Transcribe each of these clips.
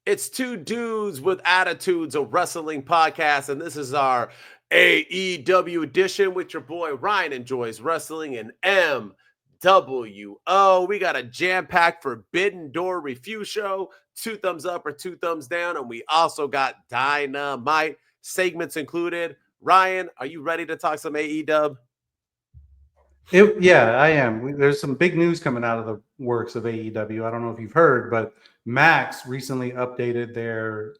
It's two dudes with attitudes, a wrestling podcast, and this is our AEW edition with your boy Ryan Enjoys Wrestling and MWO. We got a jam-packed Forbidden Door review show, 2 thumbs up or 2 thumbs down, and we also got Dynamite segments included. Ryan, are you ready to talk some AEW? Yeah, I am. There's some big news coming out of the works of AEW. I don't know if you've heard, but Max recently updated their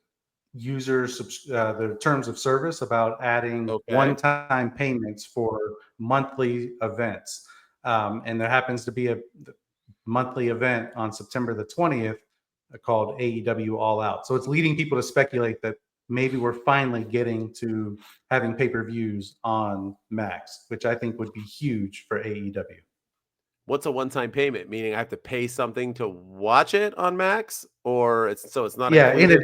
their terms of service about adding Okay. one-time payments for monthly events. And there happens to be a monthly event on September the 20th called AEW All Out. So it's leading people to speculate that maybe we're finally getting to having pay-per-views on Max, which I think would be huge for AEW. What's a one-time payment? Meaning I have to pay something to watch it on Max, or it's not Yeah, included? in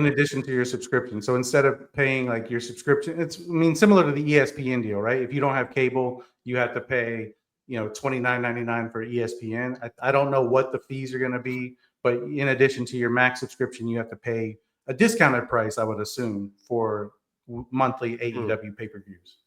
addition to your subscription. So instead of paying like your subscription, similar to the ESPN deal, right? If you don't have cable, you have to pay, $29.99 for ESPN. I don't know what the fees are going to be, but in addition to your Max subscription, you have to pay a discounted price, I would assume, for monthly AEW pay-per-views.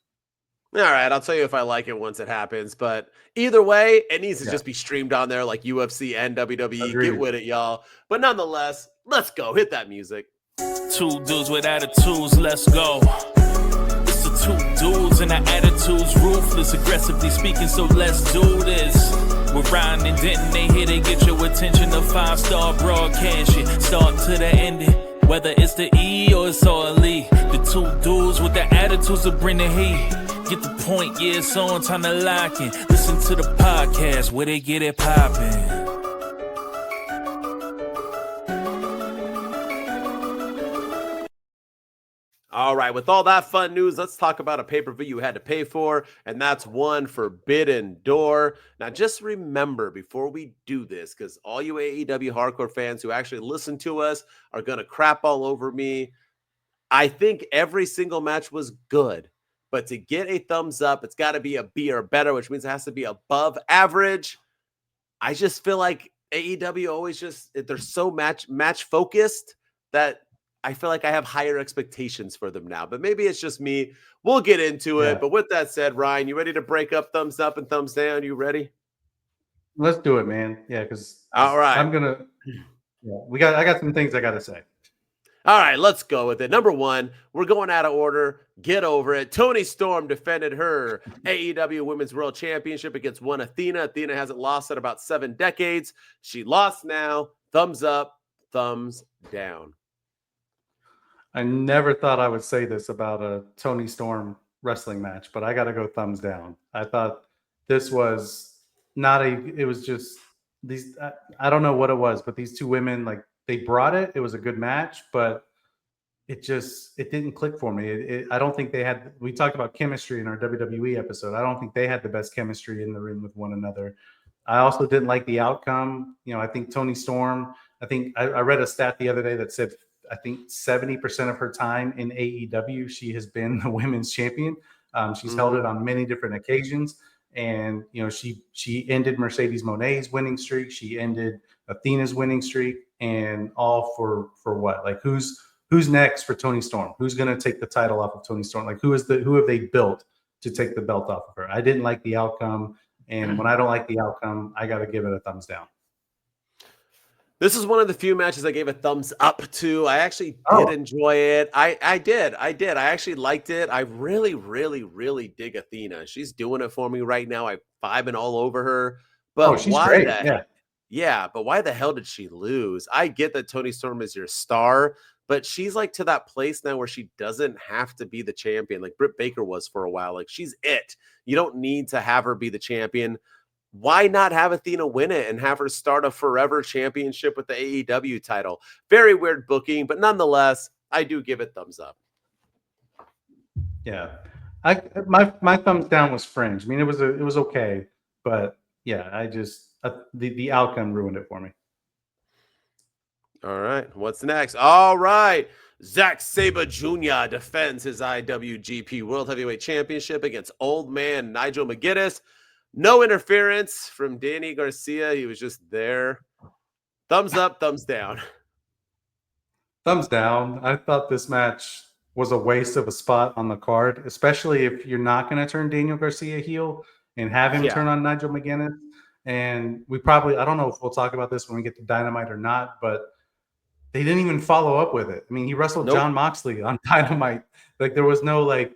All right, I'll tell you if I like it once it happens. But either way, it needs to Yeah, just be streamed on there like UFC and WWE. Get agreed. with it, y'all. But nonetheless, let's go. Hit that music. Two dudes with attitudes, let's go. It's the two dudes and the attitudes ruthless, aggressively speaking, so let's do this. With Ryan and Denton, they here to get your attention. A 5-star broadcast shit, start to the ending. Whether it's the E or it's all E. The two dudes with the attitudes that bring the heat. Get the point, yeah, it's on, time to lock in. Listen to the podcast where they get it poppin'. All right, with all that fun news, let's talk about a pay-per-view you had to pay for, and that's one Forbidden Door. Now, just remember before we do this, because all you AEW hardcore fans who actually listen to us are going to crap all over me. I think every single match was good, but to get a thumbs up, it's got to be a B or better, which means it has to be above average. I just feel like AEW always they're so match focused that I feel like I have higher expectations for them now, but maybe it's just me. We'll get into it. Yeah, But with that said, Ryan, you ready to break up thumbs up and thumbs down? You ready? let's do it, man. Yeah, because All right. I'm gonna. Yeah, I got some things I got to say. All right, let's go with it. Number one, we're going out of order. Get over it. Toni Storm defended her AEW Women's World Championship against one Athena. Athena hasn't lost in about 7 decades. She lost now. Thumbs up, thumbs down. I never thought I would say this about a Toni Storm wrestling match, but I got to go thumbs down. I thought this was not it was just these, I don't know what it was, but these two women, like, they brought it. It was a good match, but it didn't click for me. I don't think we talked about chemistry in our WWE episode. I don't think they had the best chemistry in the ring with one another. I also didn't like the outcome. I think Toni Storm, I read a stat the other day that said, I think 70% of her time in AEW, she has been the women's champion. She's held it on many different occasions. And, she ended Mercedes Moné's winning streak. She ended Athena's winning streak, and all for what? Like, who's next for Toni Storm? Who's going to take the title off of Toni Storm? Like, who have they built to take the belt off of her? I didn't like the outcome. And when I don't like the outcome, I got to give it a thumbs down. This is one of the few matches I gave a thumbs up to. I actually did enjoy it. I did. I actually liked it. I really, really, really dig Athena. She's doing it for me right now. I'm vibing all over her. But she's great. Yeah, but why the hell did she lose? I get that Toni Storm is your star, but she's like to that place now where she doesn't have to be the champion like Britt Baker was for a while. Like, she's it. You don't need to have her be the champion. Why not have Athena win it and have her start a forever championship with the AEW title? Very weird booking, but nonetheless, I do give it thumbs up. Yeah. My thumbs down was fringe. I mean, it was okay, but yeah, I just the outcome ruined it for me. All right, what's next? All right, Zack Sabre Jr. defends his IWGP World Heavyweight Championship against old man Nigel McGuinness. No interference from Danny Garcia. He was just there. Thumbs up, thumbs down. Thumbs down. I thought this match was a waste of a spot on the card, especially if you're not going to turn Daniel Garcia heel and have him turn on Nigel McGuinness. And I don't know if we'll talk about this when we get to Dynamite or not, but they didn't even follow up with it. I mean, he wrestled John Moxley on Dynamite. Like there was no there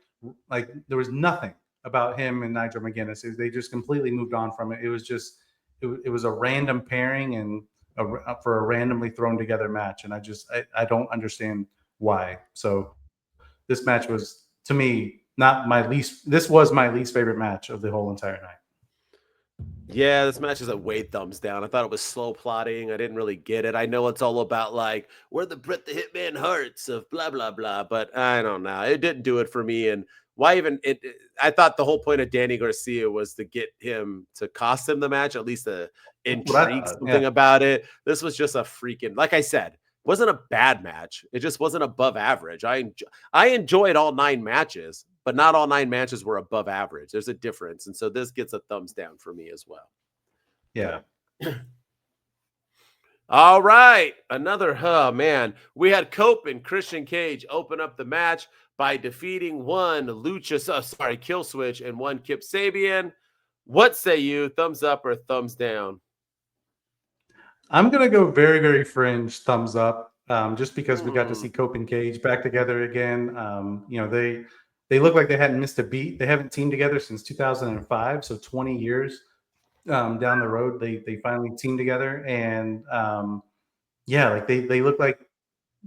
was nothing about him and Nigel McGuinness. They just completely moved on from it. It was just it was a random pairing and for a randomly thrown together match, and I don't understand why. So this match was, to me, not my least. This was my least favorite match of the whole entire night. Yeah, this match is a way thumbs down. I thought it was slow plotting. I didn't really get it. I know it's all about like where the Bret the Hitman Hearts of blah blah blah, but I don't know. It didn't do it for me. And why even? I thought the whole point of Danny Garcia was to get him to cost him the match, at least to intrigue something about it. This was just a freaking, like I said, wasn't a bad match. It just wasn't above average. I enjoyed all 9 matches, but not all 9 matches were above average. There's a difference. And so this gets a thumbs down for me as well. Yeah. All right. Man. We had Cope and Christian Cage open up the match by defeating one Kill Switch and one Kip Sabian. What say you? Thumbs up or thumbs down? I'm going to go very, very fringe thumbs up, just because we got to see Cope and Cage back together again. They look like they hadn't missed a beat. They haven't teamed together since 2005, so 20 years down the road, they finally teamed together. And they look like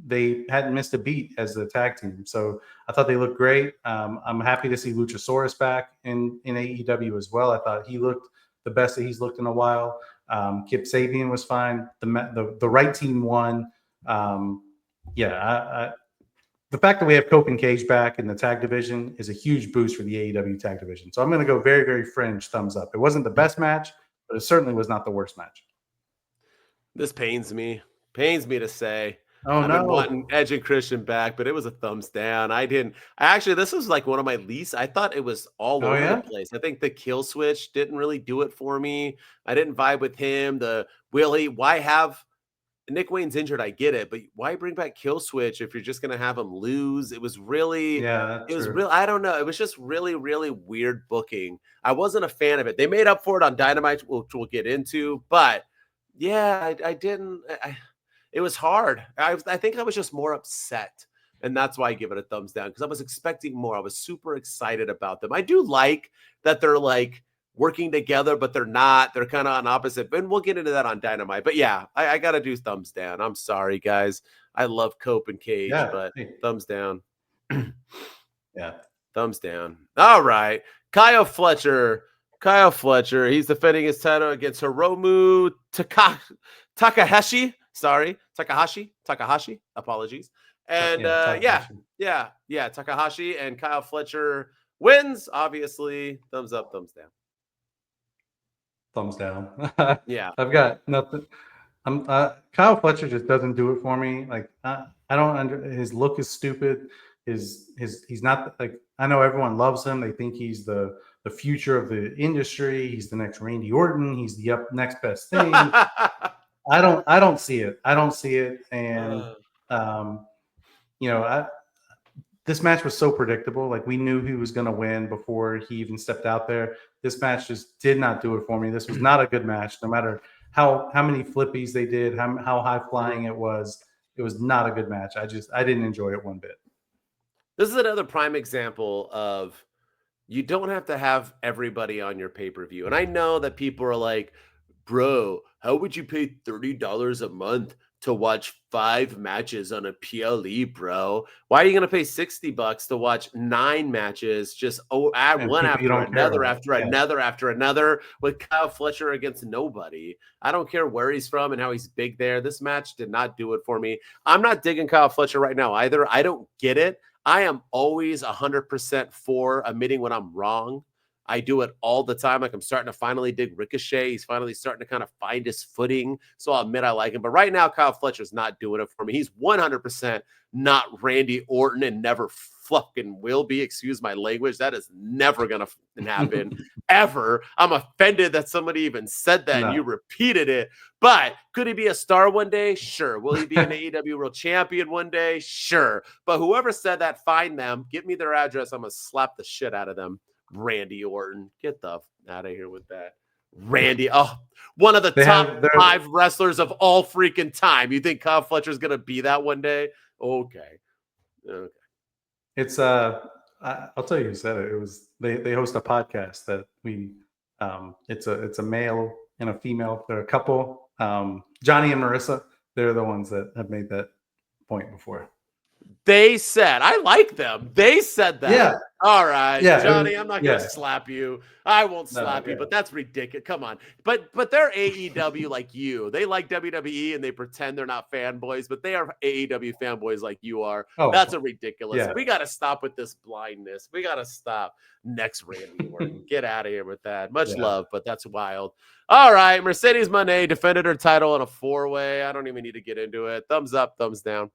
they hadn't missed a beat as the tag team. So I thought they looked great. I'm happy to see Luchasaurus back in AEW as well. I thought he looked the best that he's looked in a while. Kip Sabian was fine. The right team won. The fact that we have Cope and Cage back in the tag division is a huge boost for the AEW tag division. So I'm going to go very, very fringe thumbs up. It wasn't the best match, but it certainly was not the worst match. This pains me to say. I've been wanting Edge and Christian back, but it was a thumbs down. This was like one of my least. I thought it was all over the place. I think the Kill Switch didn't really do it for me. I didn't vibe with him. Why have Nick Wayne's injured? I get it, but why bring back Kill Switch if you're just going to have him lose? It was really, I don't know. It was just really, really weird booking. I wasn't a fan of it. They made up for it on Dynamite, which we'll get into, but yeah, I didn't. It was hard. I think I was just more upset, and that's why I give it a thumbs down, because I was expecting more. I was super excited about them. I do like that they're like working together, but they're not. They're kind of on opposite, and we'll get into that on Dynamite. But yeah, I got to do thumbs down. I'm sorry, guys. I love Cope and Cage, but thumbs down. Thumbs down. All right. Kyle Fletcher. He's defending his title against Hiromu Takahashi. Takahashi. Apologies. And Takahashi, and Kyle Fletcher wins. Obviously, thumbs up, thumbs down. Thumbs down. Yeah, I've got nothing. Kyle Fletcher just doesn't do it for me. Like I don't his look is stupid. He's not like, I know everyone loves him. They think he's the future of the industry. He's the next Randy Orton. He's the next best thing. I don't see it. And this match was so predictable. Like we knew he was going to win before he even stepped out there. This match just did not do it for me. This was not a good match. No matter how many flippies they did, how high flying it was not a good match. I didn't enjoy it one bit. This is another prime example of, you don't have to have everybody on your pay-per-view. And I know that people are like, bro, how would you pay $30 a month to watch 5 matches on a PLE, bro? Why are you going to pay $60 to watch 9 matches? Just add one after another with Kyle Fletcher against nobody. I don't care where he's from and how he's big there. This match did not do it for me. I'm not digging Kyle Fletcher right now either. I don't get it. I am always 100% for admitting when I'm wrong. I do it all the time. Like I'm starting to finally dig Ricochet. He's finally starting to kind of find his footing. So I'll admit I like him. But right now, Kyle Fletcher's not doing it for me. He's 100% not Randy Orton and never fucking will be. Excuse my language. That is never going to happen ever. I'm offended that somebody even said that and you repeated it. But could he be a star one day? Sure. Will he be an AEW World Champion one day? Sure. But whoever said that, find them. Give me their address. I'm going to slap the shit out of them. Randy Orton. Get the out of here with that. Randy. Oh, one of the top 5 wrestlers of all freaking time. You think Kyle Fletcher's going to be that one day? Okay. It's I'll tell you who said it. It was they host a podcast that we it's a male and a female. They're a couple. Johnny and Marissa, they're the ones that have made that point before. They said, I like them. They said that. Yeah. All right, yeah, Johnny, I'm not going to slap you. I won't slap you, but that's ridiculous. Come on. But they're AEW like you. They like WWE and they pretend they're not fanboys, but they are AEW fanboys like you are. Oh, that's a ridiculous. Yeah. We got to stop with this blindness. We got to stop. Next Randy Orton. Get out of here with that. Much love, but that's wild. All right, Mercedes Moné defended her title in a 4-way. I don't even need to get into it. Thumbs up, thumbs down.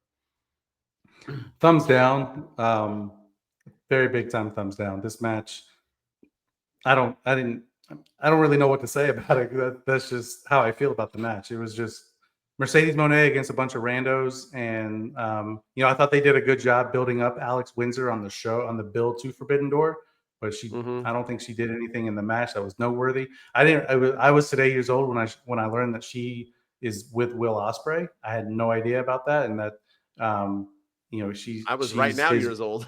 Thumbs down. Very big time thumbs down. This match, I don't really know what to say about it. That's just how I feel about the match. It was just Mercedes Moné against a bunch of randos, and I thought they did a good job building up Alex Windsor on the show, on the build to Forbidden Door, but I don't think she did anything in the match that was noteworthy. I was today years old when I learned that she is with Will Ospreay. I had no idea about that, and that I was right now years old.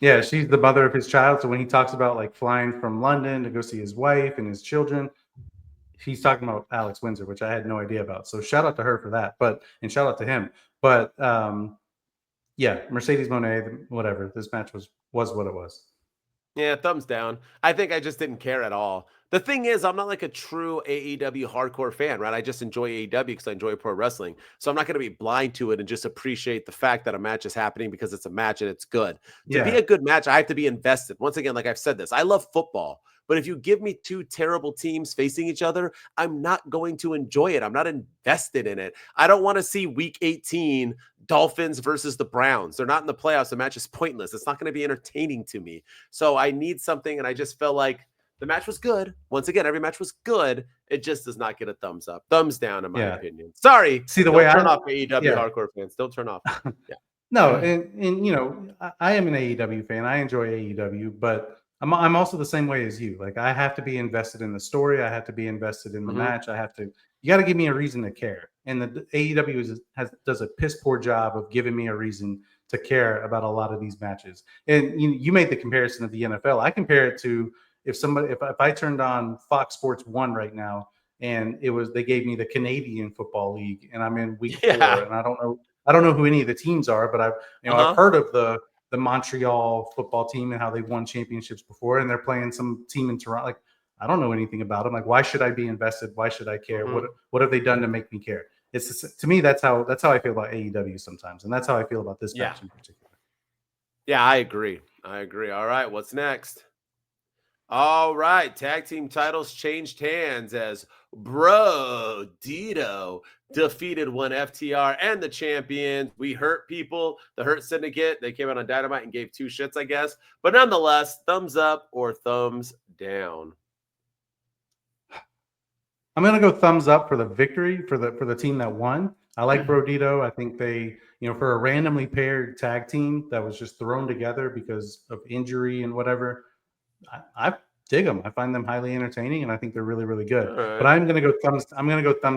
Yeah, she's the mother of his child. So when he talks about like flying from London to go see his wife and his children, he's talking about Alex Windsor, which I had no idea about. So shout out to her for that, and shout out to him. But Mercedes Moné, whatever. This match was what it was. Yeah, thumbs down. I think I just didn't care at all. The thing is, I'm not like a true AEW hardcore fan, right? I just enjoy AEW because I enjoy pro wrestling. So I'm not going to be blind to it and just appreciate the fact that a match is happening because it's a match and it's good. To be a good match, I have to be invested. Once again, like I've said this, I love football. But if you give me 2 terrible teams facing each other, I'm not going to enjoy it. I'm not invested in it. I don't want to see week 18 Dolphins versus the Browns. They're not in the playoffs. The match is pointless. It's not going to be entertaining to me. So I need something, and I just felt like the match was good. Once again, every match was good. It just does not get a thumbs up. Thumbs down, in my opinion. Sorry. See, the way turn off AEW hardcore fans. Don't turn off. Yeah. No, and I am an AEW fan. I enjoy AEW, but I'm also the same way as you. Like, I have to be invested in the story. I have to be invested in the match. You got to give me a reason to care. And the AEW does a piss poor job of giving me a reason to care about a lot of these matches. And you made the comparison of the NFL. I compare it to if I turned on Fox Sports 1 right now and they gave me the Canadian Football League and I'm in week 4 and I don't know who any of the teams are, but I've heard of the Montreal football team and how they won championships before, and they're playing some team in Toronto. Like, I don't know anything about them. Like, why should I be invested? Why should I care? What have they done to make me care? To me, that's how I feel about AEW sometimes, and that's how I feel about this match in particular. Yeah, I agree. All right, what's next? All right, tag team titles changed hands as Bro Dito defeated one FTR and the champions. We hurt people. The Hurt Syndicate, they came out on Dynamite and gave 2 shits, I guess. But nonetheless, thumbs up or thumbs down? I'm going to go thumbs up for the victory for the team that won. I like Bro Dito. I think they, for a randomly paired tag team that was just thrown together because of injury and whatever, I dig them. I find them highly entertaining, and I think they're really, really good. Right. But I'm gonna go thumbs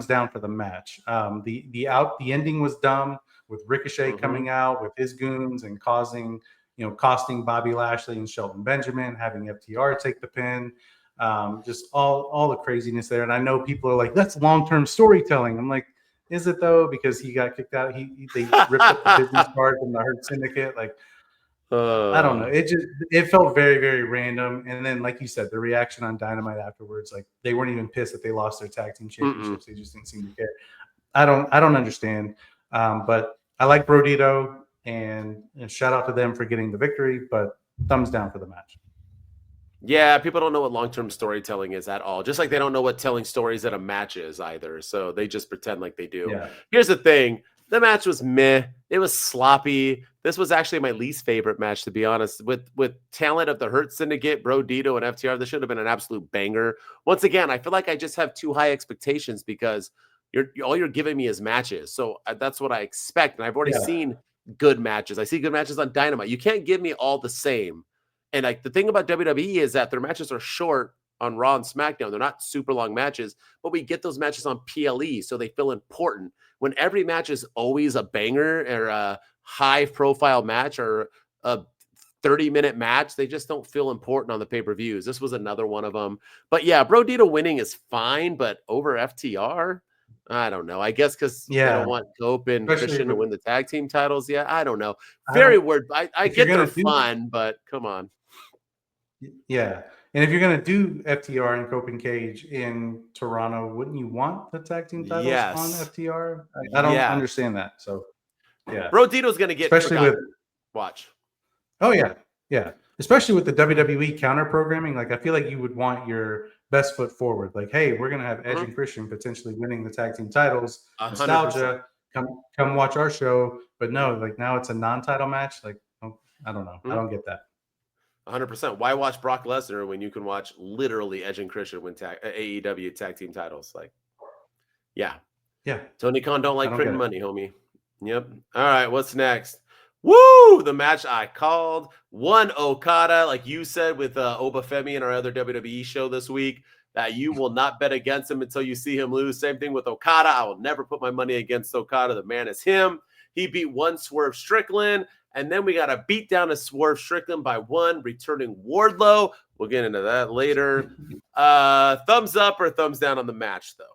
down for the match. The ending was dumb with Ricochet coming out with his goons and costing Bobby Lashley and Shelton Benjamin, having FTR take the pin. Just all the craziness there. And I know people are like, that's long-term storytelling. I'm like, is it though? Because he got kicked out. They ripped up the business card from the Hurt Syndicate. Like, I don't know. It felt very, very random. And then, like you said, the reaction on Dynamite afterwards, like they weren't even pissed that they lost their tag team championships. They just didn't seem to care. I don't understand. But I like Bro Dito, and shout out to them for getting the victory. But thumbs down for the match. Yeah, people don't know what long-term storytelling is at all. Just like they don't know what telling stories at a match is either. So they just pretend like they do. Yeah. Here's the thing. The match was meh. It was sloppy. This was actually my least favorite match, to be honest. With talent of the Hurt Syndicate, Bro Dito, and FTR, this should have been an absolute banger. Once again, I feel like I just have too high expectations because all you're giving me is matches. So that's what I expect. And I've already Yeah. seen good matches. I see good matches on Dynamite. You can't give me all the same. And like the thing about WWE is that their matches are short on Raw and SmackDown. They're not super long matches, but we get those matches on PLE, so they feel important. When every match is always a banger or a high-profile match or a 30-minute match, they just don't feel important on the pay-per-views. This was another one of them. But yeah, Bro Dito winning is fine, but over FTR, I don't know. I guess because they don't want Cope and Christian to win the tag team titles. Yeah, I don't know. Very weird. I get they're fun, but come on. Yeah. And if you're going to do FTR and Cope and Cage in Toronto, wouldn't you want the tag team titles on FTR? I don't understand that. So, yeah. Bro Dito's going to get especially forgotten. Watch. Oh, yeah. Yeah. Especially with the WWE counter programming. Like, I feel like you would want your best foot forward. Like, hey, we're going to have Edge and Christian potentially winning the tag team titles. 100%. Nostalgia. Come watch our show. But no, like now it's a non-title match. Like, I don't know. I don't get that. 100%. Why watch Brock Lesnar when you can watch literally Edge and Christian win AEW tag team titles? Like, yeah. Tony Khan don't like printing money, homie. Yep. All right. What's next? Woo! The match I called. One Okada, like you said with Obafemi in our other WWE show this week, that you will not bet against him until you see him lose. Same thing with Okada. I will never put my money against Okada. The man is him. He beat one Swerve Strickland. And then we got a beat down to Swerve Strickland by one returning Wardlow. We'll get into that later. Thumbs up or thumbs down on the match, though?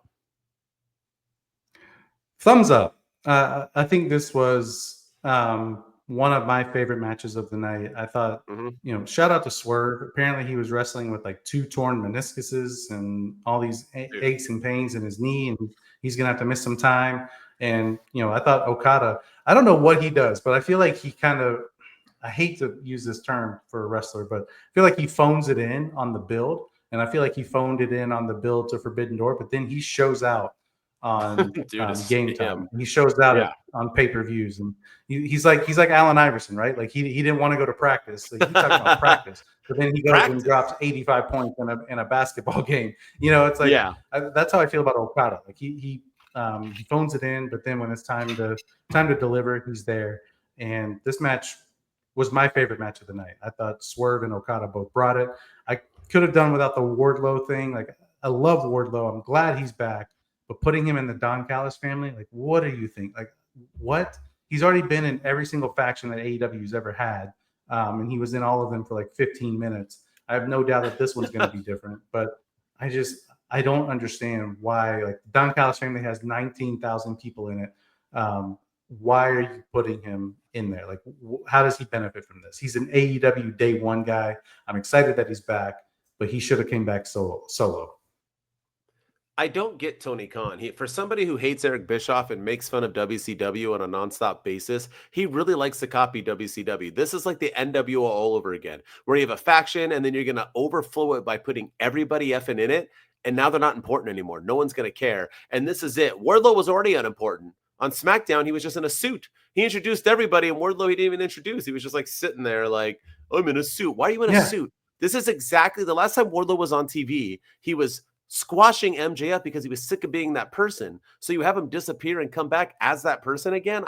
Thumbs up. I think this was one of my favorite matches of the night. I thought, shout out to Swerve. Apparently he was wrestling with like 2 torn meniscuses and all these aches and pains in his knee, and he's going to have to miss some time. And, I thought Okada, I don't know what he does, but I feel like he kind of, I hate to use this term for a wrestler, but I feel like he phones it in on the build. And I feel like he phoned it in on the build to Forbidden Door, but then he shows out on game time. He shows out on pay-per-views. And he's like Allen Iverson, right? Like he didn't want to go to practice. Like he talked about practice, but then he goes and drops 85 points in a basketball game. It's like, that's how I feel about Okada. Like he phones it in, but then when it's time to deliver, he's there. And this match was my favorite match of the night. I thought Swerve and Okada both brought it. I could have done without the Wardlow thing. Like, I love Wardlow. I'm glad he's back. But putting him in the Don Callis family, like, what do you think? Like, what? He's already been in every single faction that AEW's ever had. And he was in all of them for like 15 minutes. I have no doubt that this one's going to be different. But I don't understand why. Like, Don Callis family has 19,000 people in it. Why are you putting him in there? Like, how does he benefit from this? He's an AEW day one guy. I'm excited that he's back, but he should have came back solo. I don't get Tony Khan. For somebody who hates Eric Bischoff and makes fun of WCW on a nonstop basis, he really likes to copy WCW. This is like the NWO all over again, where you have a faction and then you're going to overflow it by putting everybody effing in it. And now they're not important anymore. No one's going to care. And this is it. Wardlow was already unimportant. On SmackDown, he was just in a suit. He introduced everybody, and Wardlow he didn't even introduce. He was just like sitting there like, I'm in a suit. Why are you in a suit? This is exactly the last time Wardlow was on TV. He was squashing MJF because he was sick of being that person. So you have him disappear and come back as that person again.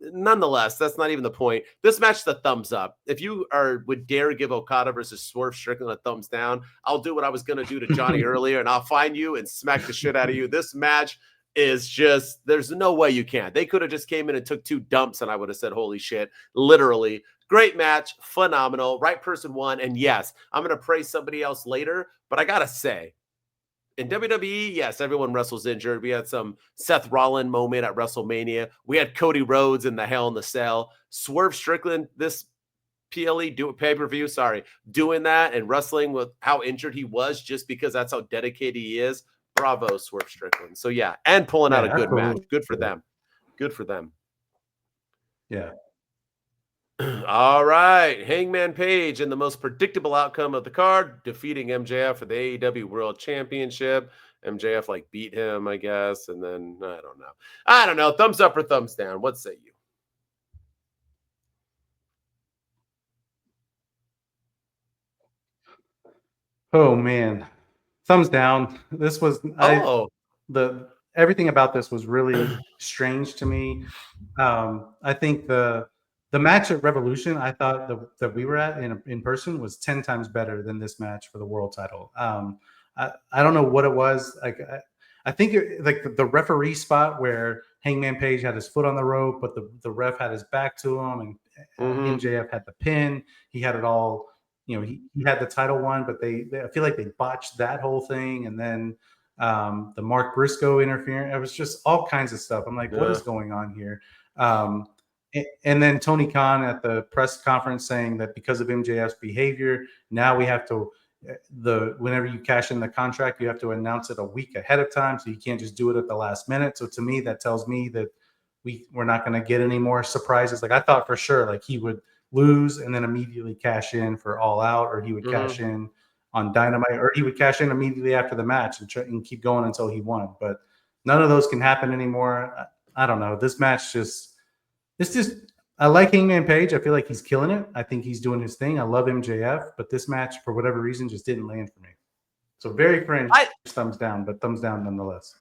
Nonetheless, that's not even the point. This match is a thumbs up. If you would dare give Okada versus Swerve Strickland a thumbs down, I'll do what I was going to do to Johnny earlier, and I'll find you and smack the shit out of you. This match is just, there's no way you can. They could have just came in and took 2 dumps, and I would have said, holy shit, literally. Great match, phenomenal, right person won. And yes, I'm going to praise somebody else later, but I got to say, in WWE, yes, everyone wrestles injured. We had some Seth Rollins moment at WrestleMania. We had Cody Rhodes in the Hell in the Cell. Swerve Strickland, this PLE pay-per-view, doing that and wrestling with how injured he was just because that's how dedicated he is. Bravo, Swerve Strickland. So, yeah, and pulling out a good match. Good for them. Good for them. Yeah. All right. Hangman Page in the most predictable outcome of the card, defeating MJF for the AEW World Championship. MJF like beat him, I guess. And then I don't know. Thumbs up or thumbs down? What say you? Oh man, thumbs down. This was everything about this was really strange to me. I think the match at Revolution, I thought that we were at in person was 10 times better than this match for the world title. I don't know what it was. Like I think like the referee spot where Hangman Page had his foot on the rope, but the ref had his back to him, and MJF had the pin. He had it all. You know, he had the title one, but I feel like they botched that whole thing, and then the Mark Briscoe interference. It was just all kinds of stuff. I'm like, what is going on here? And then Tony Khan at the press conference saying that because of MJF's behavior, now we have to whenever you cash in the contract, you have to announce it a week ahead of time, so you can't just do it at the last minute. So to me, that tells me that we're not going to get any more surprises. Like I thought for sure, like he would lose and then immediately cash in for All Out, or he would cash in on Dynamite, or he would cash in immediately after the match and keep going until he won. But none of those can happen anymore. I don't know. This match I like Hangman Page. I feel like he's killing it. I think he's doing his thing. I love MJF, but this match, for whatever reason, just didn't land for me. So very cringe, thumbs down, but thumbs down nonetheless.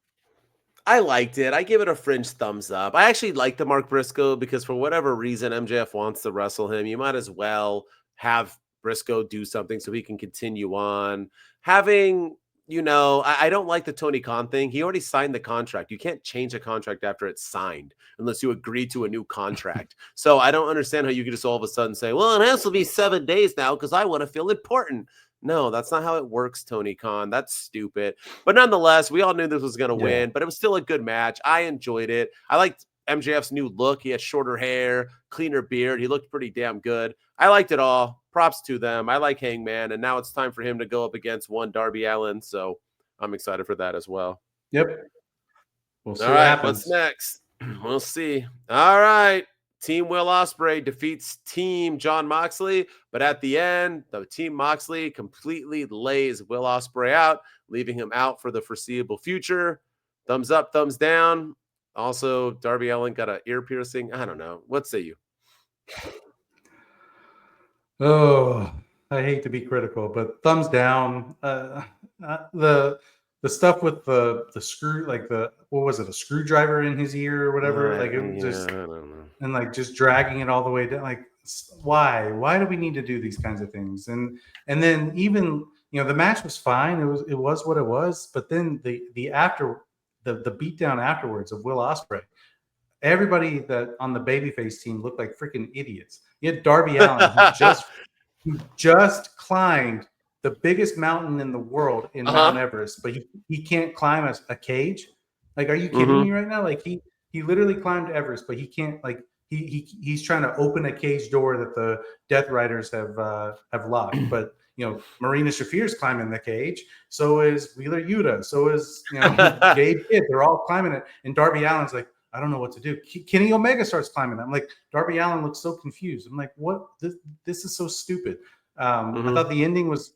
I liked it. I give it a fringe thumbs up. I actually like the Mark Briscoe because for whatever reason, MJF wants to wrestle him. You might as well have Briscoe do something so he can continue on. Having, I don't like the Tony Khan thing. He already signed the contract. You can't change a contract after it's signed unless you agree to a new contract. So I don't understand how you could just all of a sudden say, well, it has to be 7 days now because I want to feel important. No, that's not how it works, Tony Khan. That's stupid. But nonetheless, we all knew this was going to win, but it was still a good match. I enjoyed it. I liked MJF's new look. He had shorter hair, cleaner beard. He looked pretty damn good. I liked it all. Props to them. I like Hangman, and now it's time for him to go up against one Darby Allin, so I'm excited for that as well. Yep. We'll see all what right, happens. What's next? We'll see. All right. Team Will Ospreay defeats Team Jon Moxley, but at the end, the Team Moxley completely lays Will Ospreay out, leaving him out for the foreseeable future. Thumbs up, thumbs down. Also, Darby Allin got an ear piercing. I don't know. What say you? Oh, I hate to be critical, but thumbs down. The stuff with the screw, like what was it, a screwdriver in his ear or whatever? Like it was just, I don't know. And like just dragging it all the way down. Like why do we need to do these kinds of things? And then even the match was fine. It was what it was. But then the beatdown afterwards of Will Ospreay, everybody that on the babyface team looked like freaking idiots. You had Darby Allin who just climbed the biggest mountain in the world in Mount Everest, but he can't climb a cage. Like, are you kidding me right now? Like he literally climbed Everest, but he can't, like he's trying to open a cage door that the Death Riders have locked. But Marina Shafir's climbing the cage. So is Wheeler Yuta. So is Gabe Kidd. They're all climbing it, and Darby Allin's like, I don't know what to do. Kenny Omega starts climbing. I'm like, Darby Allin looks so confused. I'm like, what? This is so stupid. I thought the ending was.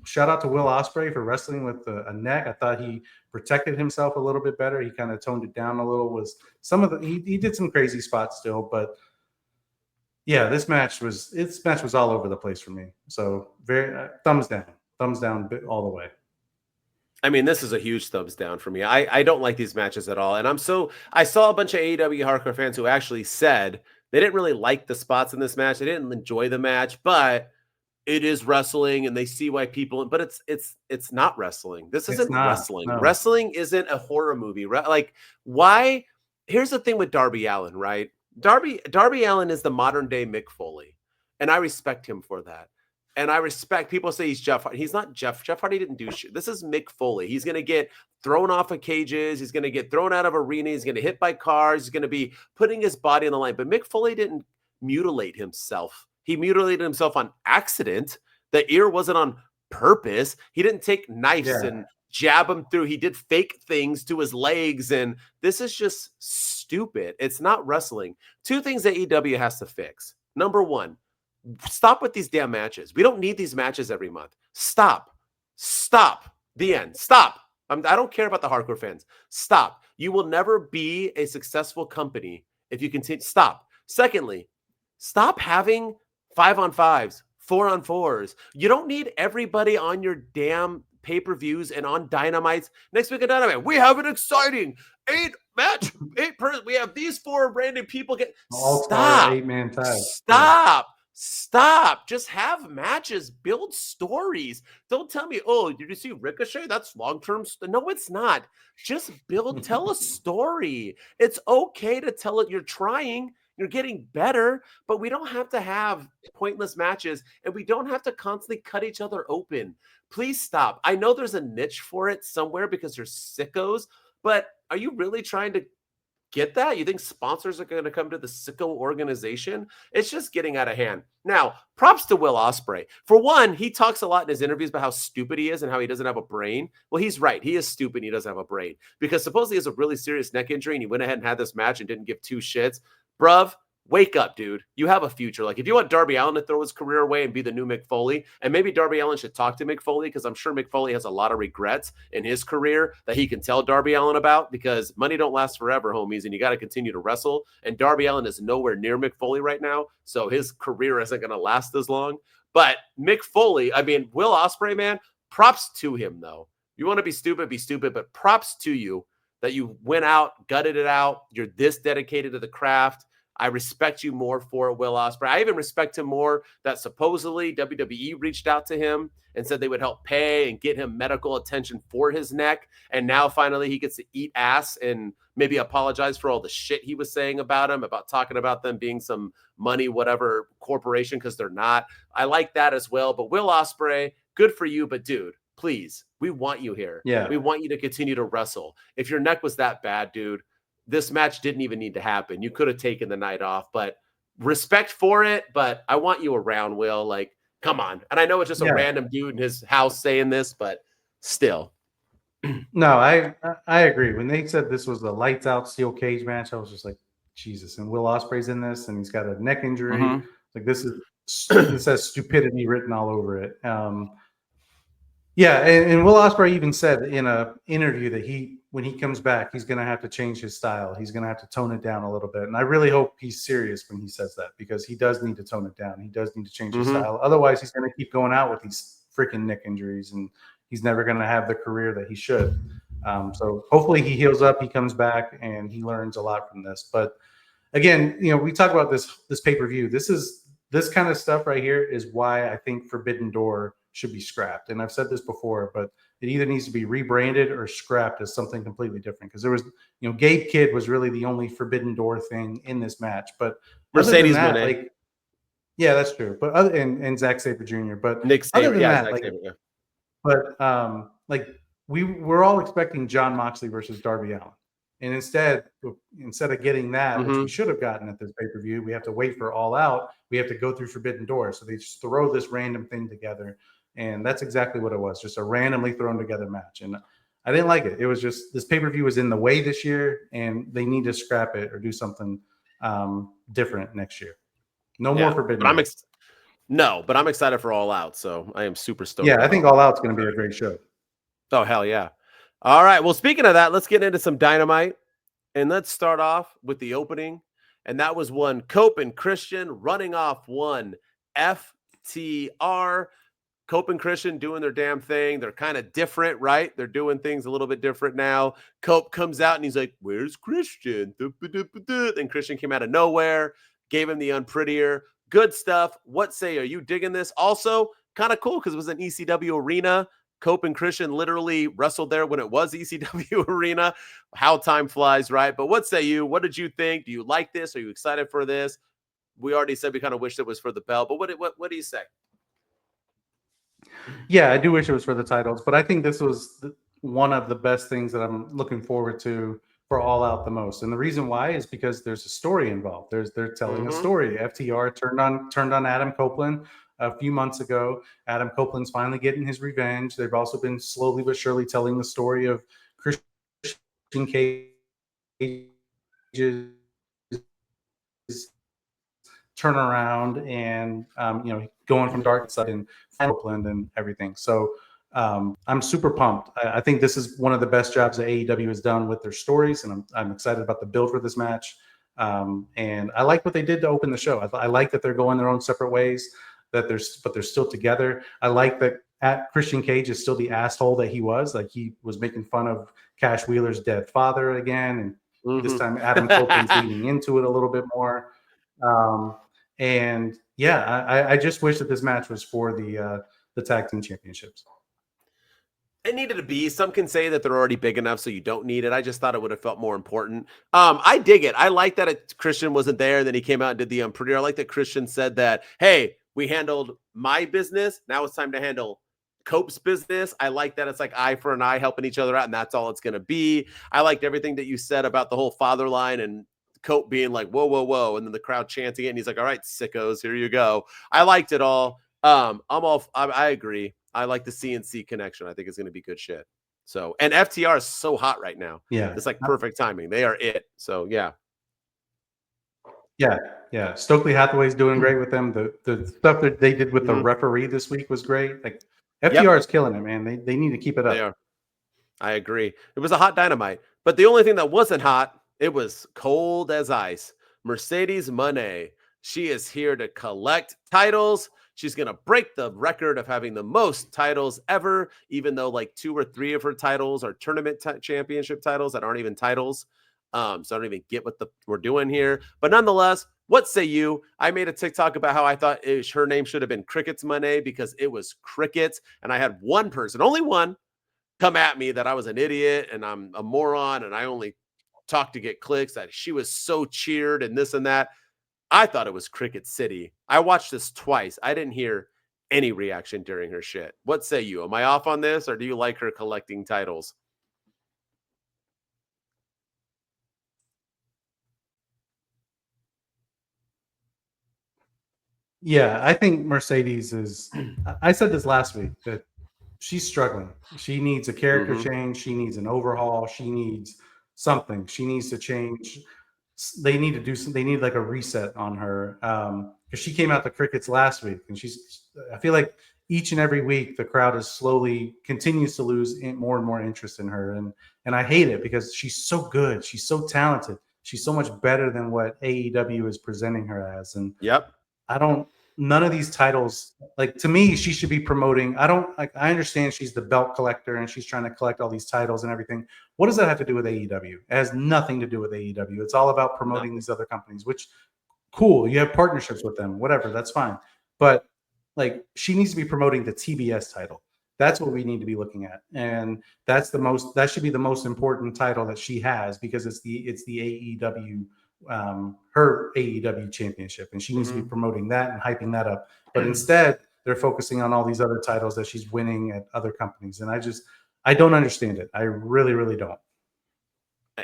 Shout out to Will Ospreay for wrestling with a neck. I thought he protected himself a little bit better. He kind of toned it down a little. He did some crazy spots still, but yeah, this match was all over the place for me. So very thumbs down all the way. I mean, this is a huge thumbs down for me. I don't like these matches at all. And I saw a bunch of AEW hardcore fans who actually said they didn't really like the spots in this match. They didn't enjoy the match, but it is wrestling and they see why but it's not wrestling. This isn't wrestling. No. Wrestling isn't a horror movie. Like, why? Here's the thing with Darby Allin, right? Darby Allin is the modern day Mick Foley. And I respect him for that. And I respect people say he's Jeff Hardy. He's not Jeff. Jeff Hardy didn't do shit. This is Mick Foley. He's going to get thrown off of cages. He's going to get thrown out of arenas. He's going to hit by cars. He's going to be putting his body on the line. But Mick Foley didn't mutilate himself. He mutilated himself on accident. The ear wasn't on purpose. He didn't take knives and jab him through. He did fake things to his legs. And this is just stupid. It's not wrestling. Two things that AEW has to fix. Number one, stop with these damn matches. We don't need these matches every month. Stop. The end. Stop. I don't care about the hardcore fans. Stop. You will never be a successful company if you continue. Stop. Secondly, stop having 5-on-5s, 4-on-4s. You don't need everybody on your damn pay-per-views and on Dynamites. Next week on Dynamite, we have an exciting 8-match, 8-person. We have these 4 random people get. All-star 8-man tag. Stop. Just have matches. Build stories. Don't tell me, oh, did you see Ricochet? That's long-term. No, it's not. Just tell a story. It's okay to tell it. You're trying. You're getting better, but we don't have to have pointless matches, and we don't have to constantly cut each other open. Please stop. I know there's a niche for it somewhere because you're sickos, but are you really trying to get that? You think sponsors are going to come to the sicko organization? It's just getting out of hand. Now, props to Will Ospreay. For one, he talks a lot in his interviews about how stupid he is and how he doesn't have a brain. Well, he's right. He is stupid. He doesn't have a brain because supposedly he has a really serious neck injury and he went ahead and had this match and didn't give 2 shits. Bruv, wake up, dude. You have a future. Like, if you want Darby Allin to throw his career away and be the new Mick Foley, and maybe Darby Allin should talk to Mick Foley because I'm sure Mick Foley has a lot of regrets in his career that he can tell Darby Allin about because money don't last forever, homies, and you got to continue to wrestle. And Darby Allin is nowhere near Mick Foley right now, so his career isn't going to last as long. But Mick Foley, Will Ospreay, man, props to him, though. You want to be stupid, but props to you that you went out, gutted it out. You're this dedicated to the craft. I respect you more for Will Ospreay. I even respect him more that supposedly WWE reached out to him and said they would help pay and get him medical attention for his neck. And now finally he gets to eat ass and maybe apologize for all the shit he was saying about him, about talking about them being some money, whatever corporation, because they're not. I like that as well. But Will Ospreay, good for you. But dude, please, we want you here. Yeah. We want you to continue to wrestle. If your neck was that bad, dude, this match didn't even need to happen. You could have taken the night off, but respect for it. But I want you around, Will. Like, come on. And I know it's just a random dude in his house saying this, but still. No, I agree. When they said this was a lights out steel cage match, I was just like, Jesus. And Will Ospreay's in this, and he's got a neck injury. Like, this has stupidity written all over it. Yeah, and Will Ospreay even said in an interview that when he comes back, he's going to have to change his style. He's going to have to tone it down a little bit. And I really hope he's serious when he says that because he does need to tone it down. He does need to change his style. Otherwise, he's going to keep going out with these freaking neck injuries, and he's never going to have the career that he should. So hopefully he heals up, he comes back, and he learns a lot from this. But again, we talk about this pay-per-view. This kind of stuff right here is why I think Forbidden Door should be scrapped. And I've said this before, but it either needs to be rebranded or scrapped as something completely different. Because there was, Gabe Kidd was really the only Forbidden Door thing in this match. But Mercedes Moné. Yeah, that's true. But and Zack Sabre Jr. But Nick Sabre, we're all expecting Jon Moxley versus Darby Allin. And instead of getting that, which we should have gotten at this pay-per-view, we have to wait for All Out. We have to go through Forbidden Door. So they just throw this random thing together. And that's exactly what it was, just a randomly thrown together match. And I didn't like it. It was just this pay-per-view was in the way this year, and they need to scrap it or do something different next year. No more Forbidden Door. But I'm excited for All Out, so I am super stoked. Yeah, I think All Out's going to be a great show. Oh, hell yeah. All right, well, speaking of that, let's get into some Dynamite, and let's start off with the opening, and that was one Cope and Christian running off one FTR. Cope and Christian doing their damn thing. They're kind of different, right? They're doing things a little bit different now. Cope comes out and he's like, "Where's Christian?" And Christian came out of nowhere, gave him the unprettier. Good stuff. What say? Are you digging this? Also, kind of cool because it was an ECW arena. Cope and Christian literally wrestled there when it was ECW arena. How time flies, right? But what say you? What did you think? Do you like this? Are you excited for this? We already said we kind of wish it was for the belt, but what do you say? Yeah, I do wish it was for the titles, but I think this was one of the best things that I'm looking forward to for All Out the most. And the reason why is because there's a story involved. They're telling a story. FTR turned on Adam Copeland a few months ago. Adam Copeland's finally getting his revenge. They've also been slowly but surely telling the story of Christian Cage's turnaround and going from dark side and Oakland and everything. So I'm super pumped. I think this is one of the best jobs that AEW has done with their stories, and I'm excited about the build for this match. And I like what they did to open the show. I like that they're going their own separate ways, but they're still together. I like that Christian Cage is still the asshole that he was. Like, he was making fun of Cash Wheeler's dead father again, and this time Adam Copeland's leaning into it a little bit more. And yeah, I just wish that this match was for the tag team championships. It needed to be. Some can say that they're already big enough, so you don't need it. I just thought it would have felt more important. I dig it. I like that Christian wasn't there, and then he came out and did the Prettier. I like that Christian said that, hey, we handled my business. Now it's time to handle Cope's business. I like that it's like eye for an eye, helping each other out, and that's all it's going to be. I liked everything that you said about the whole father line and Cope being like, whoa, whoa, whoa, and then the crowd chanting it, and he's like, all right, sickos, here you go. I liked it all. I agree. I like the CNC connection. I think it's going to be good shit. So, and FTR is so hot right now. Yeah. It's like perfect timing. They are it. So, yeah. Yeah. Stokely Hathaway's doing great with them. The stuff that they did with the referee this week was great. Like, FTR is killing it, man. They need to keep it up. They are. I agree. It was a hot Dynamite. But the only thing that wasn't hot, it was cold as ice. Mercedes Moné. She is here to collect titles. She's going to break the record of having the most titles ever, even though like 2 or 3 of her titles are tournament championship titles that aren't even titles. So I don't even get what we're doing here. But nonetheless, what say you? I made a TikTok about how I thought her name should have been Crickets Moné because it was crickets. And I had one person, only one, come at me that I was an idiot and I'm a moron and I only talk to get clicks, that she was so cheered and this and that. I thought it was Cricket City. I watched this twice. I didn't hear any reaction during her shit. What say you? Am I off on this, or do you like her collecting titles? Yeah, I think Mercedes is. I said this last week that she's struggling. She needs a character change. She needs an overhaul. She needs something. She needs to change. They need to do some. They need like a reset on her because she came out to crickets last week, and I feel like each and every week the crowd continues to lose more and more interest in her, and I hate it because she's so good. She's so talented. She's so much better than what AEW is presenting her as. And none of these titles, like, to me, she should be promoting. I understand she's the belt collector and she's trying to collect all these titles and everything. What does that have to do with AEW? It has nothing to do with AEW. It's all about promoting these other companies, which, cool. You have partnerships with them, whatever, that's fine. But like, she needs to be promoting the TBS title. That's what we need to be looking at. And that should be the most important title that she has, because it's the AEW, her AEW championship, and she needs to be promoting that and hyping that up. But instead, they're focusing on all these other titles that she's winning at other companies, and I don't understand it. I really, really don't.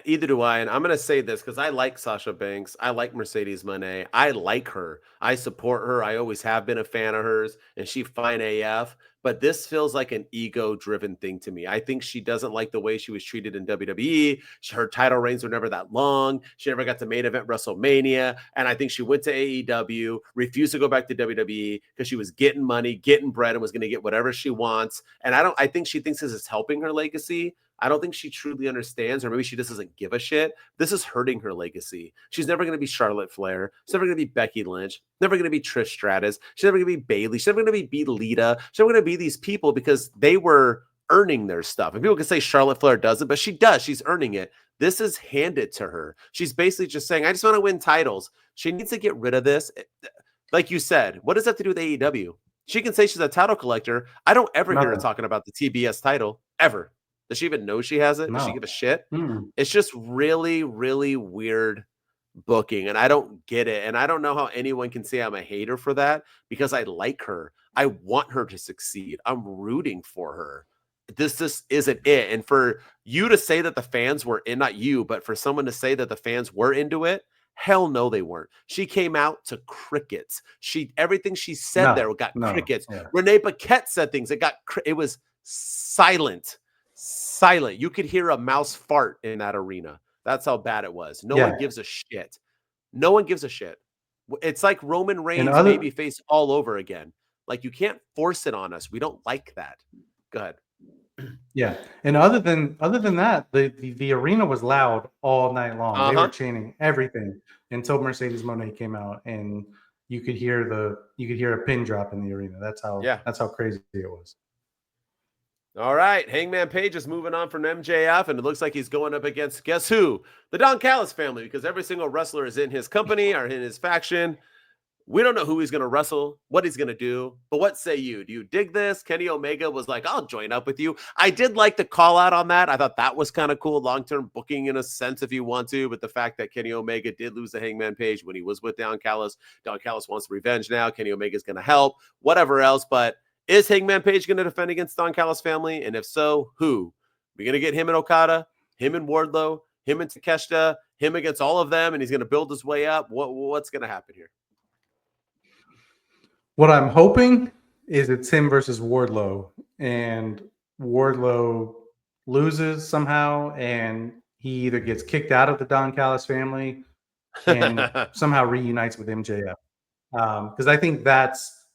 Either do I, and I'm going to say this because I like Sasha Banks. I like Mercedes Moné. I like her. I support her. I always have been a fan of hers, and she fine AF. But this feels like an ego-driven thing to me. I think she doesn't like the way she was treated in WWE. Her title reigns were never that long. She never got to main event WrestleMania. And I think she went to AEW, refused to go back to WWE because she was getting money, getting bread, and was going to get whatever she wants. And I think she thinks this is helping her legacy. I don't think she truly understands, or maybe she just doesn't give a shit. This is hurting her legacy. She's never going to be Charlotte Flair. She's never going to be Becky Lynch. Never going to be Trish Stratus. She's never going to be Bayley. She's never going to be Lita. She's never going to be these people because they were earning their stuff. And people can say Charlotte Flair doesn't, but she does. She's earning it. This is handed to her. She's basically just saying, I just want to win titles. She needs to get rid of this. Like you said, what does that have to do with AEW? She can say she's a title collector. I don't ever hear her talking about the TBS title, ever. Does she even know she has it? Does she give a shit? It's just really, really weird booking, and I don't get it. And I don't know how anyone can say I'm a hater for that, because I like her. I want her to succeed. I'm rooting for her. This isn't it. And for you to say that the fans were in, not you, but for someone to say that the fans were into it, hell no, they weren't. She came out to crickets. Everything she said there got crickets. Yeah. Renee Paquette said things. It was silent. You could hear a mouse fart in that arena. That's how bad it was. No one gives a shit. No one gives a shit. It's like Roman Reigns babyface all over again. Like, you can't force it on us. We don't like that. Go ahead. Yeah, and other than that, the arena was loud all night long. They were chanting everything until Mercedes Moné came out, and you could hear a pin drop in the arena. That's how crazy it was. All right, Hangman Page is moving on from MJF, and it looks like he's going up against, guess who? The Don Callis family, because every single wrestler is in his company or in his faction. We don't know who he's going to wrestle, what he's going to do, but what say you? Do you dig this? Kenny Omega was like, I'll join up with you. I did like the call out on that. I thought that was kind of cool, long-term booking in a sense if you want to, but the fact that Kenny Omega did lose to Hangman Page when he was with Don Callis wants revenge now. Kenny Omega is going to help, whatever else, but is Hangman Page going to defend against Don Callis family? And if so, who? We're going to get him and Okada, him and Wardlow, him and Takeshita, him against all of them, and he's going to build his way up. What's going to happen here? What I'm hoping is it's him versus Wardlow, and Wardlow loses somehow, and he either gets kicked out of the Don Callis family and somehow reunites with MJF. Because I think that's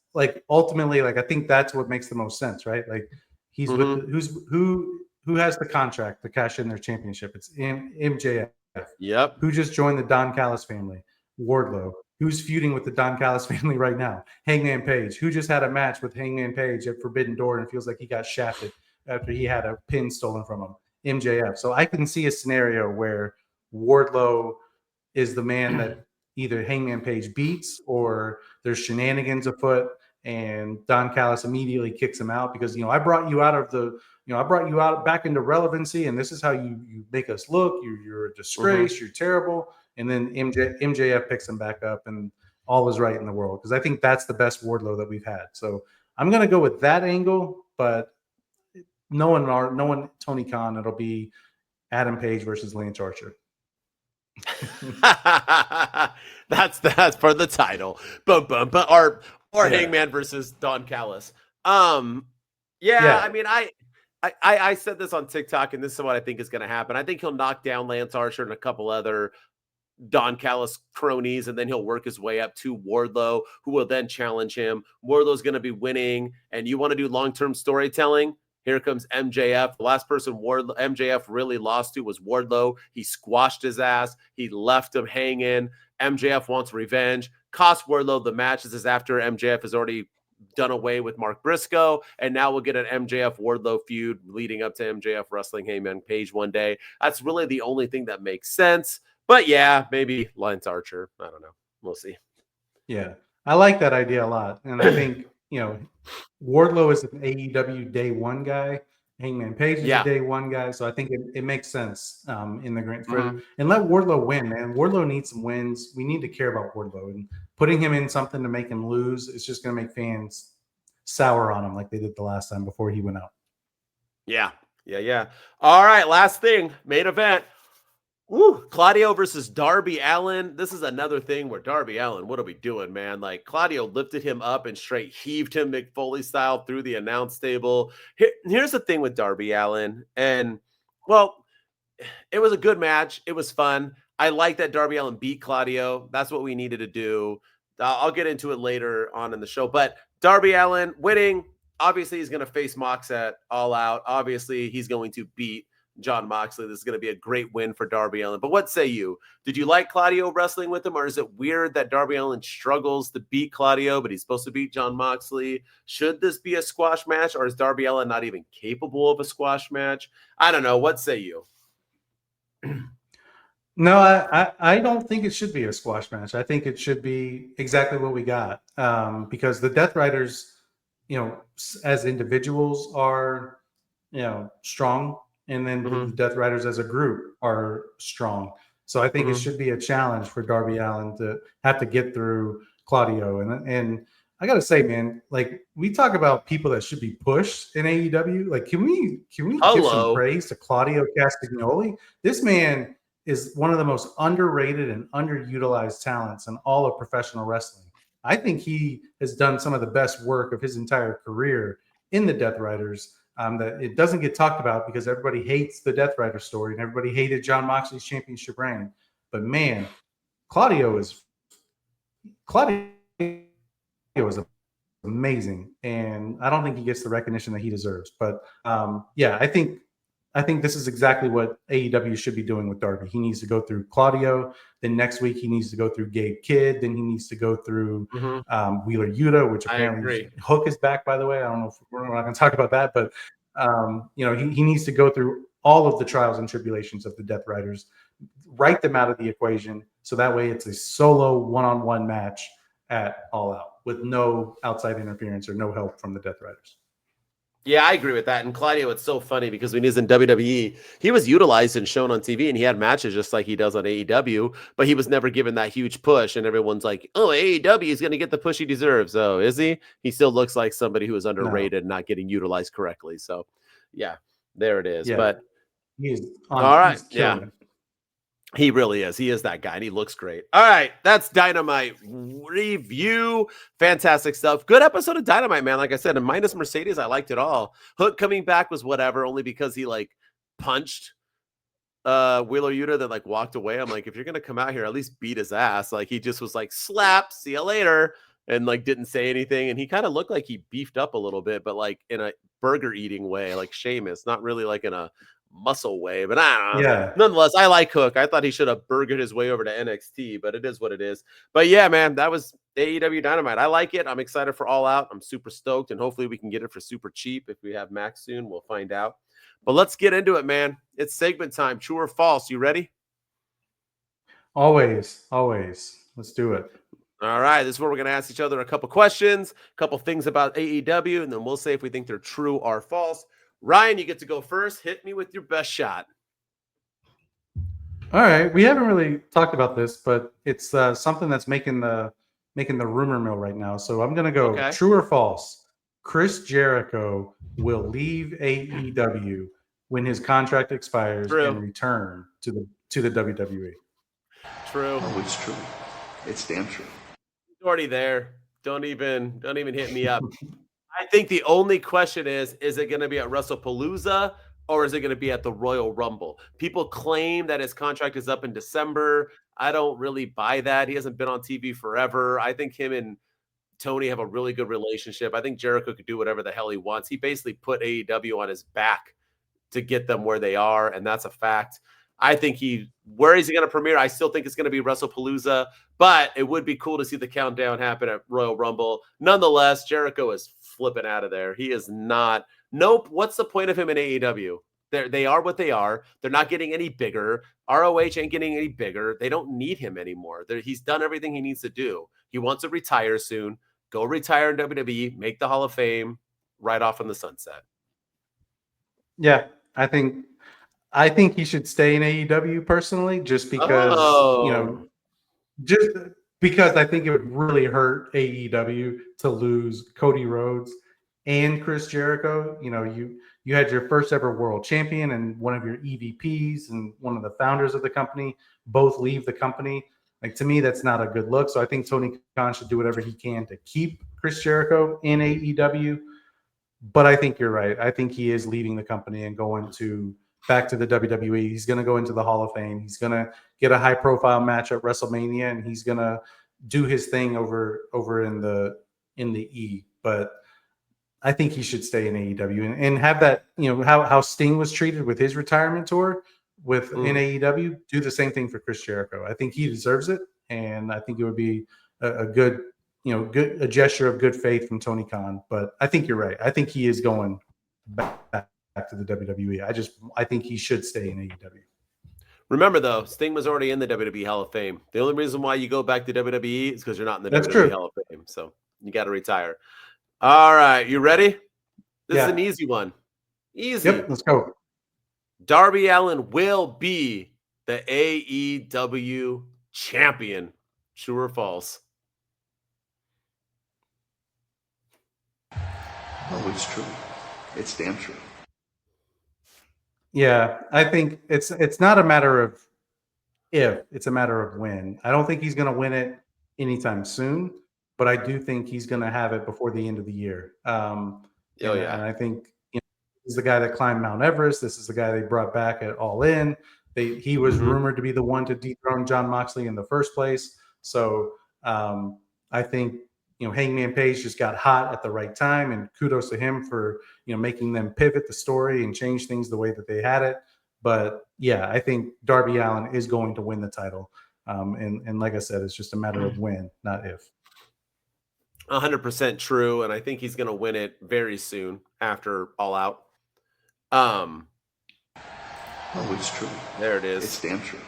ultimately I think that's what makes the most sense, right? Like he's with who has the contract to cash in their championship? It's MJF. Yep. Who just joined the Don Callis family? Wardlow. Who's feuding with the Don Callis family right now? Hangman Page. Who just had a match with Hangman Page at Forbidden Door and feels like he got shafted after he had a pin stolen from him? MJF. So I can see a scenario where Wardlow is the man that either Hangman Page beats or there's shenanigans afoot and Don Callis immediately kicks him out because, I brought you out of I brought you out back into relevancy and this is how you make us look. You're a disgrace. You're terrible. And then MJF picks him back up and all is right in the world. Because I think that's the best Wardlow that we've had. So I'm going to go with that angle, but no one Tony Khan. It'll be Adam Page versus Lance Archer. that's for the title. Or Hangman versus Don Callis. Yeah. I mean, I said this on TikTok, and this is what I think is going to happen. I think he'll knock down Lance Archer and a couple other Don Callis cronies, and then he'll work his way up to Wardlow, who will then challenge him. Wardlow's going to be winning, and you want to do long-term storytelling? Here comes MJF. The last person MJF really lost to was Wardlow. He squashed his ass. He left him hanging. MJF wants revenge. Cost Wardlow the match. This is after MJF has already done away with Mark Briscoe, and now we'll get an MJF Wardlow feud leading up to MJF wrestling Hangman Page one day. That's really the only thing that makes sense. But yeah, maybe Lance Archer. I don't know. We'll see. Yeah, I like that idea a lot. And I think, Wardlow is an AEW day one guy. Hangman Page is a day one guy. So I think it makes sense in the grand. And let Wardlow win, man. Wardlow needs some wins. We need to care about Wardlow. And putting him in something to make him lose is just going to make fans sour on him like they did the last time before he went out. Yeah. All right, last thing, main event. Claudio versus Darby Allin. This is another thing where Darby Allin, what are we doing, man? Like, Claudio lifted him up and straight heaved him Mick Foley style through the announce table. Here's the thing with Darby Allin. And, well, it was a good match. It was fun. I like that Darby Allin beat Claudio. That's what we needed to do. I'll get into it later on in the show. But Darby Allin winning. Obviously, he's going to face Mox at All Out. Obviously, he's going to beat Jon Moxley. This is going to be a great win for Darby Allin. But what say you? Did you like Claudio wrestling with him, or is it weird that Darby Allin struggles to beat Claudio, but he's supposed to beat Jon Moxley? Should this be a squash match, or is Darby Allin not even capable of a squash match? I don't know. What say you? No, I don't think it should be a squash match. I think it should be exactly what we got because the Death Riders, as individuals are, strong. And then the Death Riders as a group are strong. So I think it should be a challenge for Darby Allin to have to get through Claudio. And I got to say, man, like we talk about people that should be pushed in AEW. Like, can we give some praise to Claudio Castagnoli? This man is one of the most underrated and underutilized talents in all of professional wrestling. I think he has done some of the best work of his entire career in the Death Riders. That it doesn't get talked about because everybody hates the Death Rider story and everybody hated Jon Moxley's championship reign. But man, Claudio is Claudio was amazing, and I don't think he gets the recognition that he deserves. But yeah, I think this is exactly what AEW should be doing with Darby. He needs to go through Claudio. Then next week he needs to go through Gabe Kidd. Then he needs to go through Wheeler Yuta, which apparently Hook is back, by the way. I don't know if we're not going to talk about that, but he needs to go through all of the trials and tribulations of the Death Riders, write them out of the equation, so that way it's a solo one-on-one match at All Out with no outside interference or no help from the Death Riders. Yeah, I agree with that. And Claudio, it's so funny because when he was in WWE, he was utilized and shown on TV, and he had matches just like he does on AEW, but he was never given that huge push. And everyone's like, oh, AEW is going to get the push he deserves. Oh, is he? He still looks like somebody who is underrated, not getting utilized correctly. So, yeah, there it is. Yeah, but he's all right. Yeah. He really is. He is that guy, and he looks great. All right, that's Dynamite review. Fantastic stuff. Good episode of Dynamite, man. Like I said, and minus Mercedes, I liked it all. Hook coming back was whatever, only because he like punched Wheeler Yuta, then like walked away. I'm like, if you're gonna come out here, at least beat his ass. Like he just was like, slap, see you later, and like didn't say anything. And he kind of looked like he beefed up a little bit, but like in a burger eating way, like Sheamus, not really like in a muscle way, but I don't know. Yeah. Nonetheless, I like Hook. I thought he should have burgered his way over to NXT, but it is what it is. But yeah, man, that was AEW Dynamite. I like it. I'm excited for All Out. I'm super stoked, and hopefully we can get it for super cheap. If we have Max soon, we'll find out. But let's get into it, man. It's segment time. True or false? You ready? Always. Let's do it. All right, this is where we're going to ask each other a couple questions, a couple things about AEW, and then we'll say if we think they're true or false. Ryan, you get to go first. Hit me with your best shot. All right. We haven't really talked about this, but it's something that's making the rumor mill right now. So I'm going to go true or false. Chris Jericho will leave AEW when his contract expires and return to the WWE. True. Oh, it's true. It's damn true. He's already there. Don't even hit me up. I think the only question is it going to be at WrestlePalooza or is it going to be at the Royal Rumble? People claim that his contract is up in December. I don't really buy that. He hasn't been on TV forever. I think him and Tony have a really good relationship. I think Jericho could do whatever the hell he wants. He basically put AEW on his back to get them where they are, and that's a fact. I think where is he going to premiere? I still think it's going to be WrestlePalooza, but it would be cool to see the countdown happen at Royal Rumble. Nonetheless, Jericho is flipping out of there. He is not. Nope. What's the point of him in AEW? They are what they are. They're not getting any bigger. ROH ain't getting any bigger. They don't need him anymore. He's done everything he needs to do. He wants to retire soon. Go retire in WWE, make the Hall of Fame, right off in the sunset. Yeah, I think he should stay in AEW personally, just because just because I think it would really hurt AEW to lose Cody Rhodes and Chris Jericho. You know, you had your first ever world champion and one of your EVPs and one of the founders of the company both leave the company. Like, to me, that's not a good look. So I think Tony Khan should do whatever he can to keep Chris Jericho in AEW. But I think you're right. I think he is leaving the company and going back to the WWE. He's going to go into the Hall of Fame. He's going to get a high-profile match at WrestleMania, and he's going to do his thing over in the E. But I think he should stay in AEW and have that, you know, how Sting was treated with his retirement tour in AEW. Do the same thing for Chris Jericho. I think he deserves it, and I think it would be a good, a gesture of good faith from Tony Khan. But I think you're right. I think he is going back to the WWE. I think he should stay in AEW. Remember, though, Sting was already in the WWE Hall of Fame. The only reason why you go back to WWE is because you're not in the WWE Hall of Fame. So you got to retire. All right. You ready? This is an easy one. Easy. Yep, let's go. Darby Allin will be the AEW champion. True or false? Oh, it's true. It's damn true. Yeah, I think it's not a matter of if, it's a matter of when. I don't think he's going to win it anytime soon, but I do think he's going to have it before the end of the year. And I think he's the guy that climbed Mount Everest. This is the guy they brought back at All In. He was rumored to be the one to dethrone Jon Moxley in the first place. So I think, Hangman Page just got hot at the right time, and kudos to him for, making them pivot the story and change things the way that they had it. But yeah, I think Darby Allin is going to win the title. And like I said, it's just a matter of when, not if. 100% true. And I think he's going to win it very soon after All Out. Oh, it's true. There it is. It's damn true.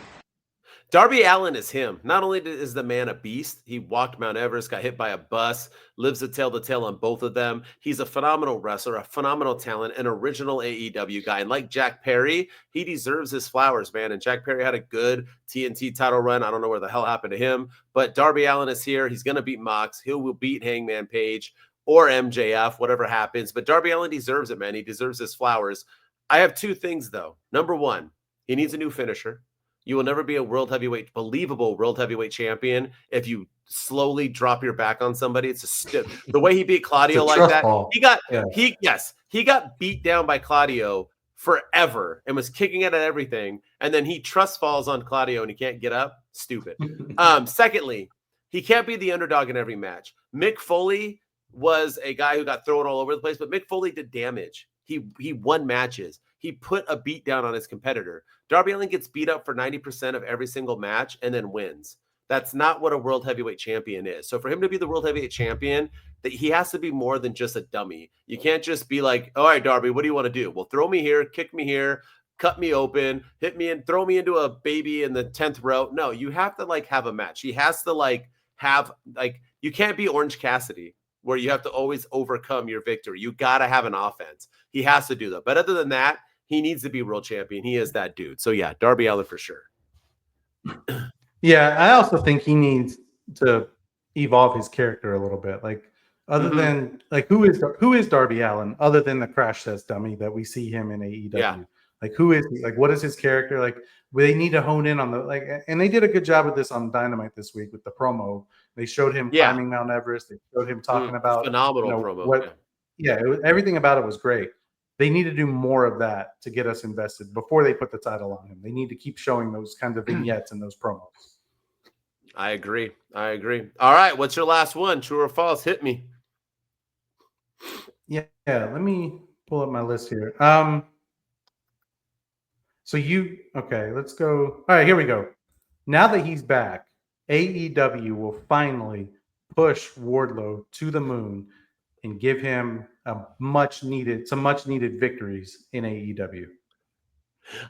Darby Allin is him. Not only is the man a beast, he walked Mount Everest, got hit by a bus, lives to tell on both of them. He's a phenomenal wrestler, a phenomenal talent, an original AEW guy. And like Jack Perry, he deserves his flowers, man. And Jack Perry had a good TNT title run. I don't know where the hell happened to him, but Darby Allin is here. He's going to beat Mox. He will beat Hangman Page or MJF, whatever happens. But Darby Allin deserves it, man. He deserves his flowers. I have two things, though. Number one, he needs a new finisher. You will never be a believable world heavyweight champion if you slowly drop your back on somebody. It's the way he beat Claudio like that. Ball. He got beat down by Claudio forever and was kicking it at everything. And then he trust falls on Claudio and he can't get up. Stupid. Secondly, he can't be the underdog in every match. Mick Foley was a guy who got thrown all over the place, but Mick Foley did damage. He won matches. He put a beat down on his competitor. Darby Allin gets beat up for 90% of every single match and then wins. That's not what a world heavyweight champion is. So for him to be the world heavyweight champion, that he has to be more than just a dummy. You can't just be like, all right, Darby, what do you want to do? Well, throw me here, kick me here, cut me open, hit me and throw me into a baby in the 10th row. No, you have to have a match. He has to you can't be Orange Cassidy where you have to always overcome your victory. You got to have an offense. He has to do that. But other than that, he needs to be world champion. He is that dude. So yeah, Darby Allin for sure. Yeah, I also think he needs to evolve his character a little bit. Other than who is Darby Allin other than the crash test dummy that we see him in AEW? Yeah. Who is he? What is his character? They need to hone in on and they did a good job of this on Dynamite this week with the promo. They showed him climbing Mount Everest. They showed him talking about phenomenal promo. Everything about it was great. They need to do more of that to get us invested before they put the title on him. They need to keep showing those kinds of vignettes and those promos. I agree. All right. What's your last one? True or false? Hit me. Yeah. Let me pull up my list here. Let's go. All right, here we go. Now that he's back, AEW will finally push Wardlow to the moon and give him some much needed victories in AEW.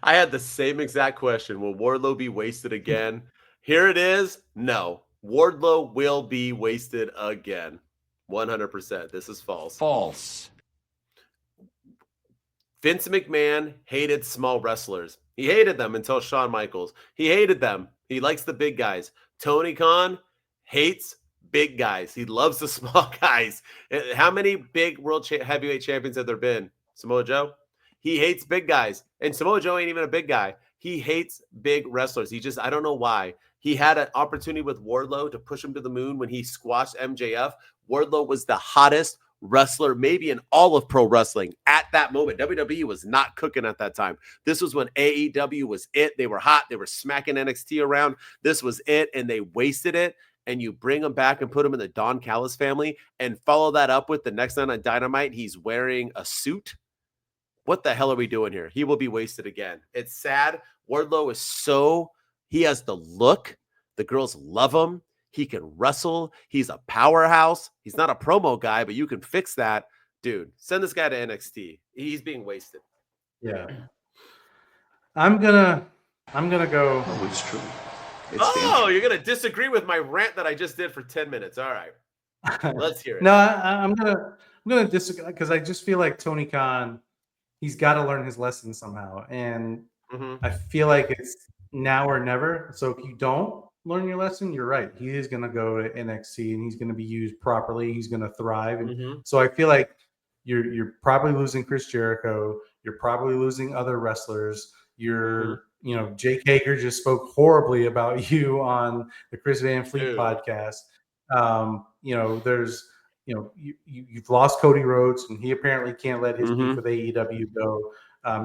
I had the same exact question. Will Wardlow be wasted again? Here it is. No, Wardlow will be wasted again. 100%. This is false. False. Vince McMahon hated small wrestlers. He hated them until Shawn Michaels. He hated them. He likes the big guys. Tony Khan hates big guys. He loves the small guys. How many big world heavyweight champions have there been? Samoa Joe? He hates big guys. And Samoa Joe ain't even a big guy. He hates big wrestlers. I don't know why. He had an opportunity with Wardlow to push him to the moon when he squashed MJF. Wardlow was the hottest wrestler maybe in all of pro wrestling at that moment. WWE was not cooking at that time. This was when AEW was it. They were hot. They were smacking NXT around. This was it, and they wasted it. And you bring him back and put him in the Don Callis family and follow that up with the next night on Dynamite, he's wearing a suit. What the hell are we doing here? He will be wasted again. It's sad. Wardlow is he has the look. The girls love him. He can wrestle. He's a powerhouse. He's not a promo guy, but you can fix that. Dude, send this guy to NXT. He's being wasted. Yeah. I'm gonna go. Oh, it's true. You're going to disagree with my rant that I just did for 10 minutes. All right. Let's hear it. No, I'm gonna disagree because I just feel like Tony Khan, he's got to learn his lesson somehow. And I feel like it's now or never. So if you don't learn your lesson, you're right. He is going to go to NXT and he's going to be used properly. He's going to thrive. And so I feel like you're probably losing Chris Jericho. You're probably losing other wrestlers. Jake Hager just spoke horribly about you on the Chris Van Fleet podcast. You've lost Cody Rhodes, and he apparently can't let his beef with AEW go.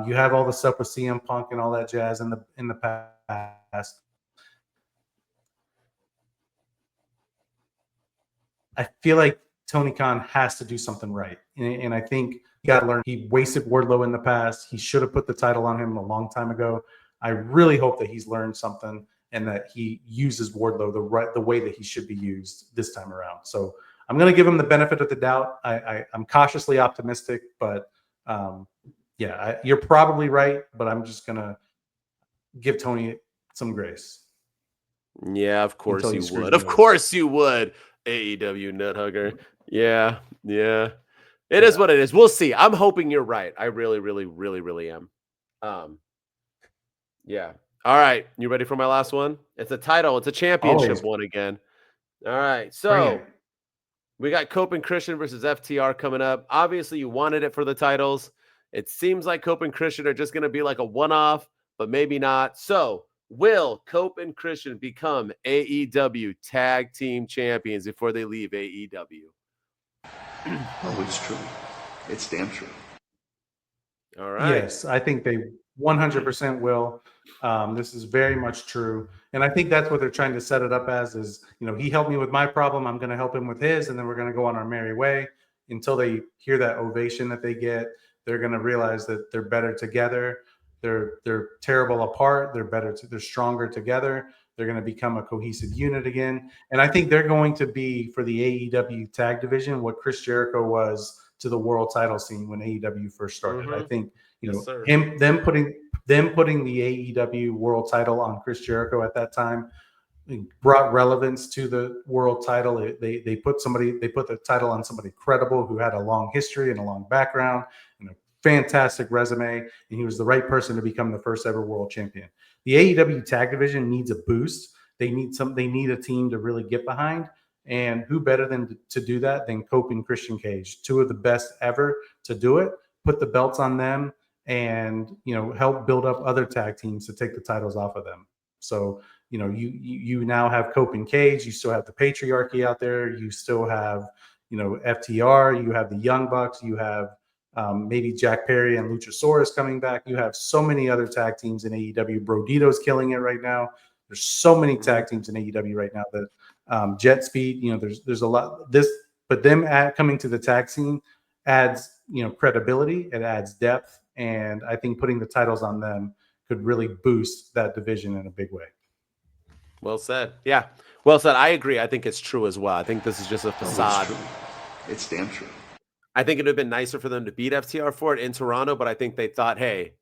You have all the stuff with CM Punk and all that jazz in the past. I feel like Tony Khan has to do something right. And I think you got to learn. He wasted Wardlow in the past. He should have put the title on him a long time ago. I really hope that he's learned something and that he uses Wardlow the way that he should be used this time around. So I'm going to give him the benefit of the doubt. I'm cautiously optimistic, but you're probably right. But I'm just going to give Tony some grace. Yeah, of course Until he you screws would. me Of over. course you would. AEW nut hugger. Yeah. It is what it is. We'll see. I'm hoping you're right. I really, really, really, really am. Yeah. All right. You ready for my last one? It's a title. It's a championship Always. one again. All right. Bring So it. we got Cope and Christian versus FTR coming up. Obviously, you wanted it for the titles. It seems like Cope and Christian are just going to be like a one-off, but maybe not. So will Cope and Christian become AEW Tag Team Champions before they leave AEW? Oh, it's true. It's damn true. All right. Yes, I think they 100% will. This is very much true. And I think that's what they're trying to set it up as is, he helped me with my problem. I'm going to help him with his, and then we're going to go on our merry way until they hear that ovation that they get. They're going to realize that they're better together. They're terrible apart. They're stronger together. They're going to become a cohesive unit again. And I think they're going to be for the AEW tag division what Chris Jericho was to the world title scene when AEW first started. I think them putting the AEW world title on Chris Jericho at that time brought relevance to the world title. They put the title on somebody credible who had a long history and a long background and a fantastic resume, and he was the right person to become the first ever world champion. The AEW tag division needs a boost. They need a team to really get behind. And who better than to do that than Cope and Christian Cage, two of the best ever to do it. Put the belts on them, and help build up other tag teams to take the titles off of them. So you now have Cope and Cage. You still have the patriarchy out there. You still have FTR. You have the Young Bucks. You have maybe Jack Perry and Luchasaurus coming back. You have so many other tag teams in AEW. Brodito's killing it right now. There's so many tag teams in AEW right now that Jet Speed, there's a lot but them coming to the tag scene adds, credibility, it adds depth. And I think putting the titles on them could really boost that division in a big way. Well said. Yeah. Well said. I agree. I think it's true as well. I think this is just a facade. It's damn true. I think it would have been nicer for them to beat FTR for it in Toronto, but I think they thought, hey,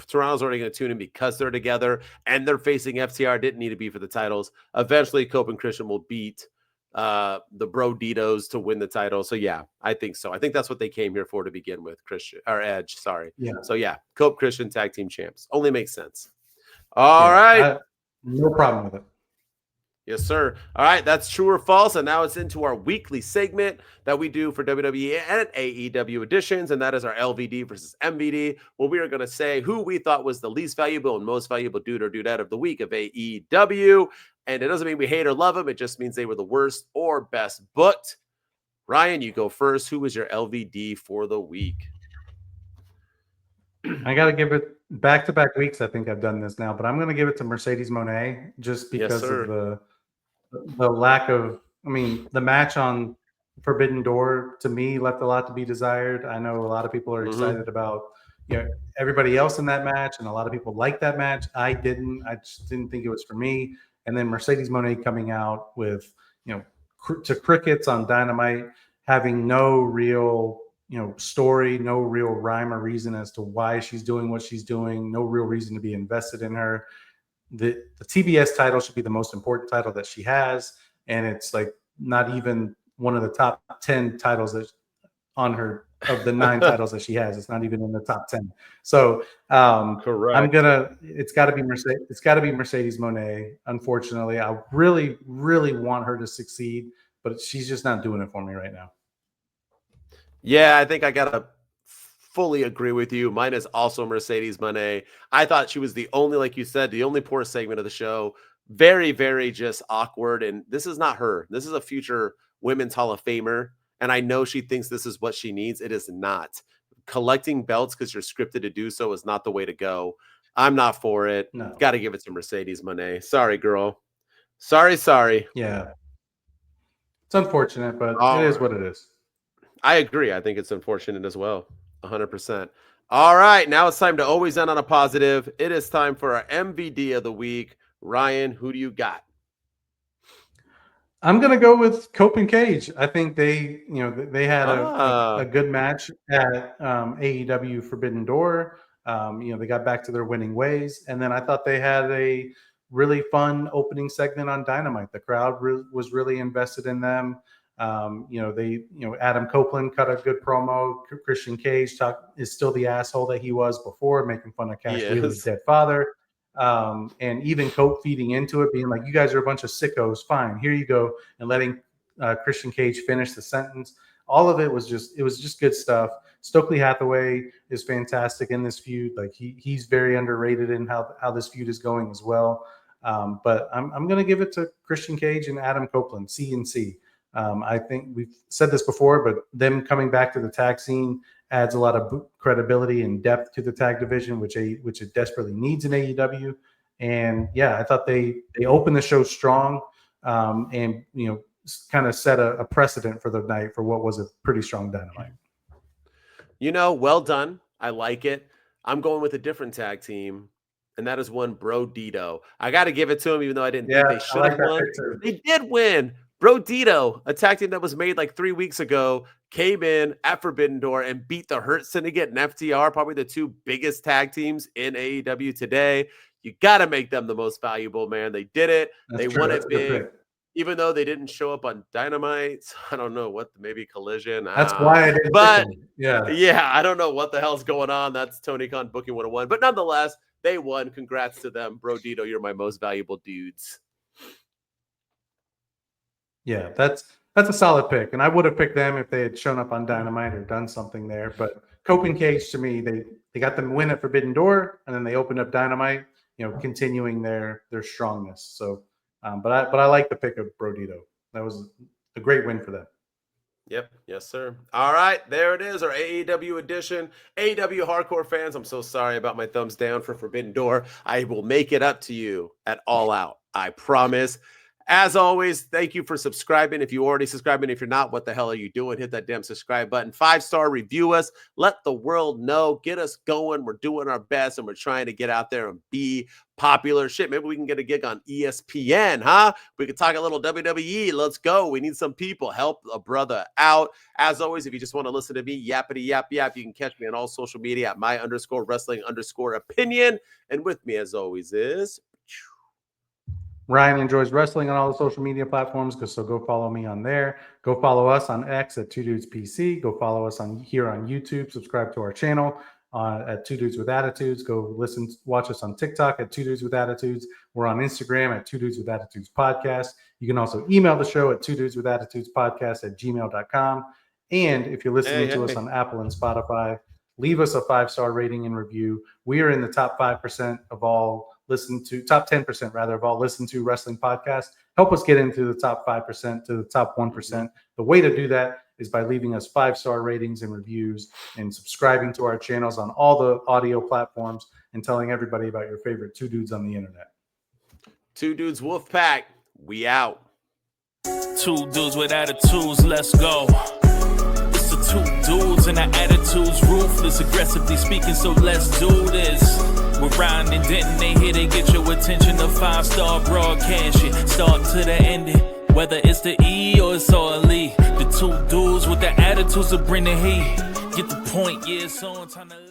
Toronto's already going to tune in because they're together and they're facing FTR. Didn't need to be for the titles. Eventually, Cope and Christian will beat the Broditos to win the title. So yeah, I think so. I think that's what they came here for to begin with. Christian or Edge, sorry. Yeah. So yeah, Cope Christian tag team champs. Only makes sense. All right. No problem with it. Yes, sir. All right, that's true or false. And now it's into our weekly segment that we do for WWE and AEW editions, and that is our LVD versus MVD, where we are going to say who we thought was the least valuable and most valuable dude or dudette of the week of AEW. And it doesn't mean we hate or love them. It just means they were the worst or best booked. Ryan, you go first. Who was your LVD for the week? I got to give it back-to-back weeks. I think I've done this now, but I'm going to give it to Mercedes Moné just because of the lack of, the match on Forbidden Door to me left a lot to be desired. I know a lot of people are excited about, everybody else in that match, and a lot of people like that match. I didn't. I just didn't think it was for me. And then Mercedes Moné coming out with, to crickets on Dynamite, having no real, story, no real rhyme or reason as to why she's doing what she's doing, no real reason to be invested in her. The TBS title should be the most important title that she has, and it's like not even one of the top 10 titles that on her of the 9 titles that she has. It's not even in the top 10. So correct. It's got to be Mercedes. It's got to be Mercedes Moné. Unfortunately, I really, really want her to succeed, but she's just not doing it for me right now. Yeah, I think I gotta fully agree with you. Mine is also Mercedes Moné. I thought she was the only, like you said, the only poor segment of the show. Very, very just awkward. And this is not her. This is a future Women's Hall of Famer. And I know she thinks this is what she needs. It is not. Collecting belts because you're scripted to do so is not the way to go. I'm not for it. No. Got to give it to Mercedes Moné. Sorry, girl. Sorry. Yeah. It's unfortunate, but it is what it is. I agree. I think it's unfortunate as well. 100%. All right. Now it's time to always end on a positive. It is time for our MVD of the week. Ryan, who do you got? I'm going to go with Cope and Cage. I think they had a good match at AEW Forbidden Door. They got back to their winning ways. And then I thought they had a really fun opening segment on Dynamite. The crowd was really invested in them. Adam Copeland cut a good promo. Christian Cage is still the asshole that he was before, making fun of Cash Wheeler's dead father. And even Cope feeding into it, being like, you guys are a bunch of sickos. Fine, here you go. And letting Christian Cage finish the sentence. All of it was just good stuff. Stokely Hathaway is fantastic in this feud. Like he's very underrated in how this feud is going as well. But I'm going to give it to Christian Cage and Adam Copeland, CNC. I think we've said this before, but them coming back to the tag scene adds a lot of credibility and depth to the tag division, which it desperately needs in AEW. And yeah, I thought they opened the show strong, and kind of set a precedent for the night for what was a pretty strong Dynamite. Well done. I like it. I'm going with a different tag team, and that is one Bro Dito. I got to give it to him, even though I didn't think they should have won. They did win. Bro Dito, a tag team that was made like 3 weeks ago, came in at Forbidden Door and beat the Hurt Syndicate and FTR, probably the two biggest tag teams in AEW today. You got to make them the most valuable, man. They did it. They won it big. Even though they didn't show up on Dynamite. I don't know what, maybe Collision. That's why I didn't. But yeah, I don't know what the hell's going on. That's Tony Khan booking 101. But nonetheless, they won. Congrats to them. Bro Dito, you're my most valuable dudes. Yeah, that's a solid pick. And I would have picked them if they had shown up on Dynamite or done something there. But Cope and Cage, to me, they got them win at Forbidden Door, and then they opened up Dynamite, continuing their strongness. So but I like the pick of Bro Dito. That was a great win for them. Yep. Yes, sir. All right. There it is, our AEW edition. AEW hardcore fans, I'm so sorry about my thumbs down for Forbidden Door. I will make it up to you at All Out. I promise. As always, thank you for subscribing. If you already subscribed, and if you're not, what the hell are you doing? Hit that damn subscribe button. 5-star review us. Let the world know. Get us going. We're doing our best, and we're trying to get out there and be popular. Shit, maybe we can get a gig on ESPN, huh? We can talk a little WWE. Let's go. We need some people. Help a brother out. As always, if you just want to listen to me yappity yap yap, you can catch me on all social media at my_wrestling_opinion. And with me, as always, is Ryan enjoys wrestling on all the social media platforms, so go follow me on there. Go follow us on X at 2DudesPC. Go follow us here on YouTube. Subscribe to our channel at 2 Dudes with Attitudes. Go watch us on TikTok at 2 Dudes with Attitudes. We're on Instagram at 2 Dudes with Attitudes Podcast. You can also email the show at 2 Dudes with Attitudes Podcast at gmail.com. And if you're listening to us on Apple and Spotify, leave us a 5-star rating and review. We are in the top 5% of all top 10% rather of all listened to wrestling podcasts. Help us get into the top 5% to the top 1%. The way to do that is by leaving us 5-star ratings and reviews and subscribing to our channels on all the audio platforms and telling everybody about your favorite 2 dudes on the internet. 2 Dudes Wolfpack. We out. 2 dudes with attitudes. Let's go. It's the 2 dudes and our attitudes ruthless, aggressively speaking. So let's do this. We're Ryan and Denton, they here to get your attention. A 5-star broadcast, shit. Start to the ending. Whether it's the E or it's all E. The 2 dudes with the attitudes that bring the heat. Get the point, yeah, it's on time to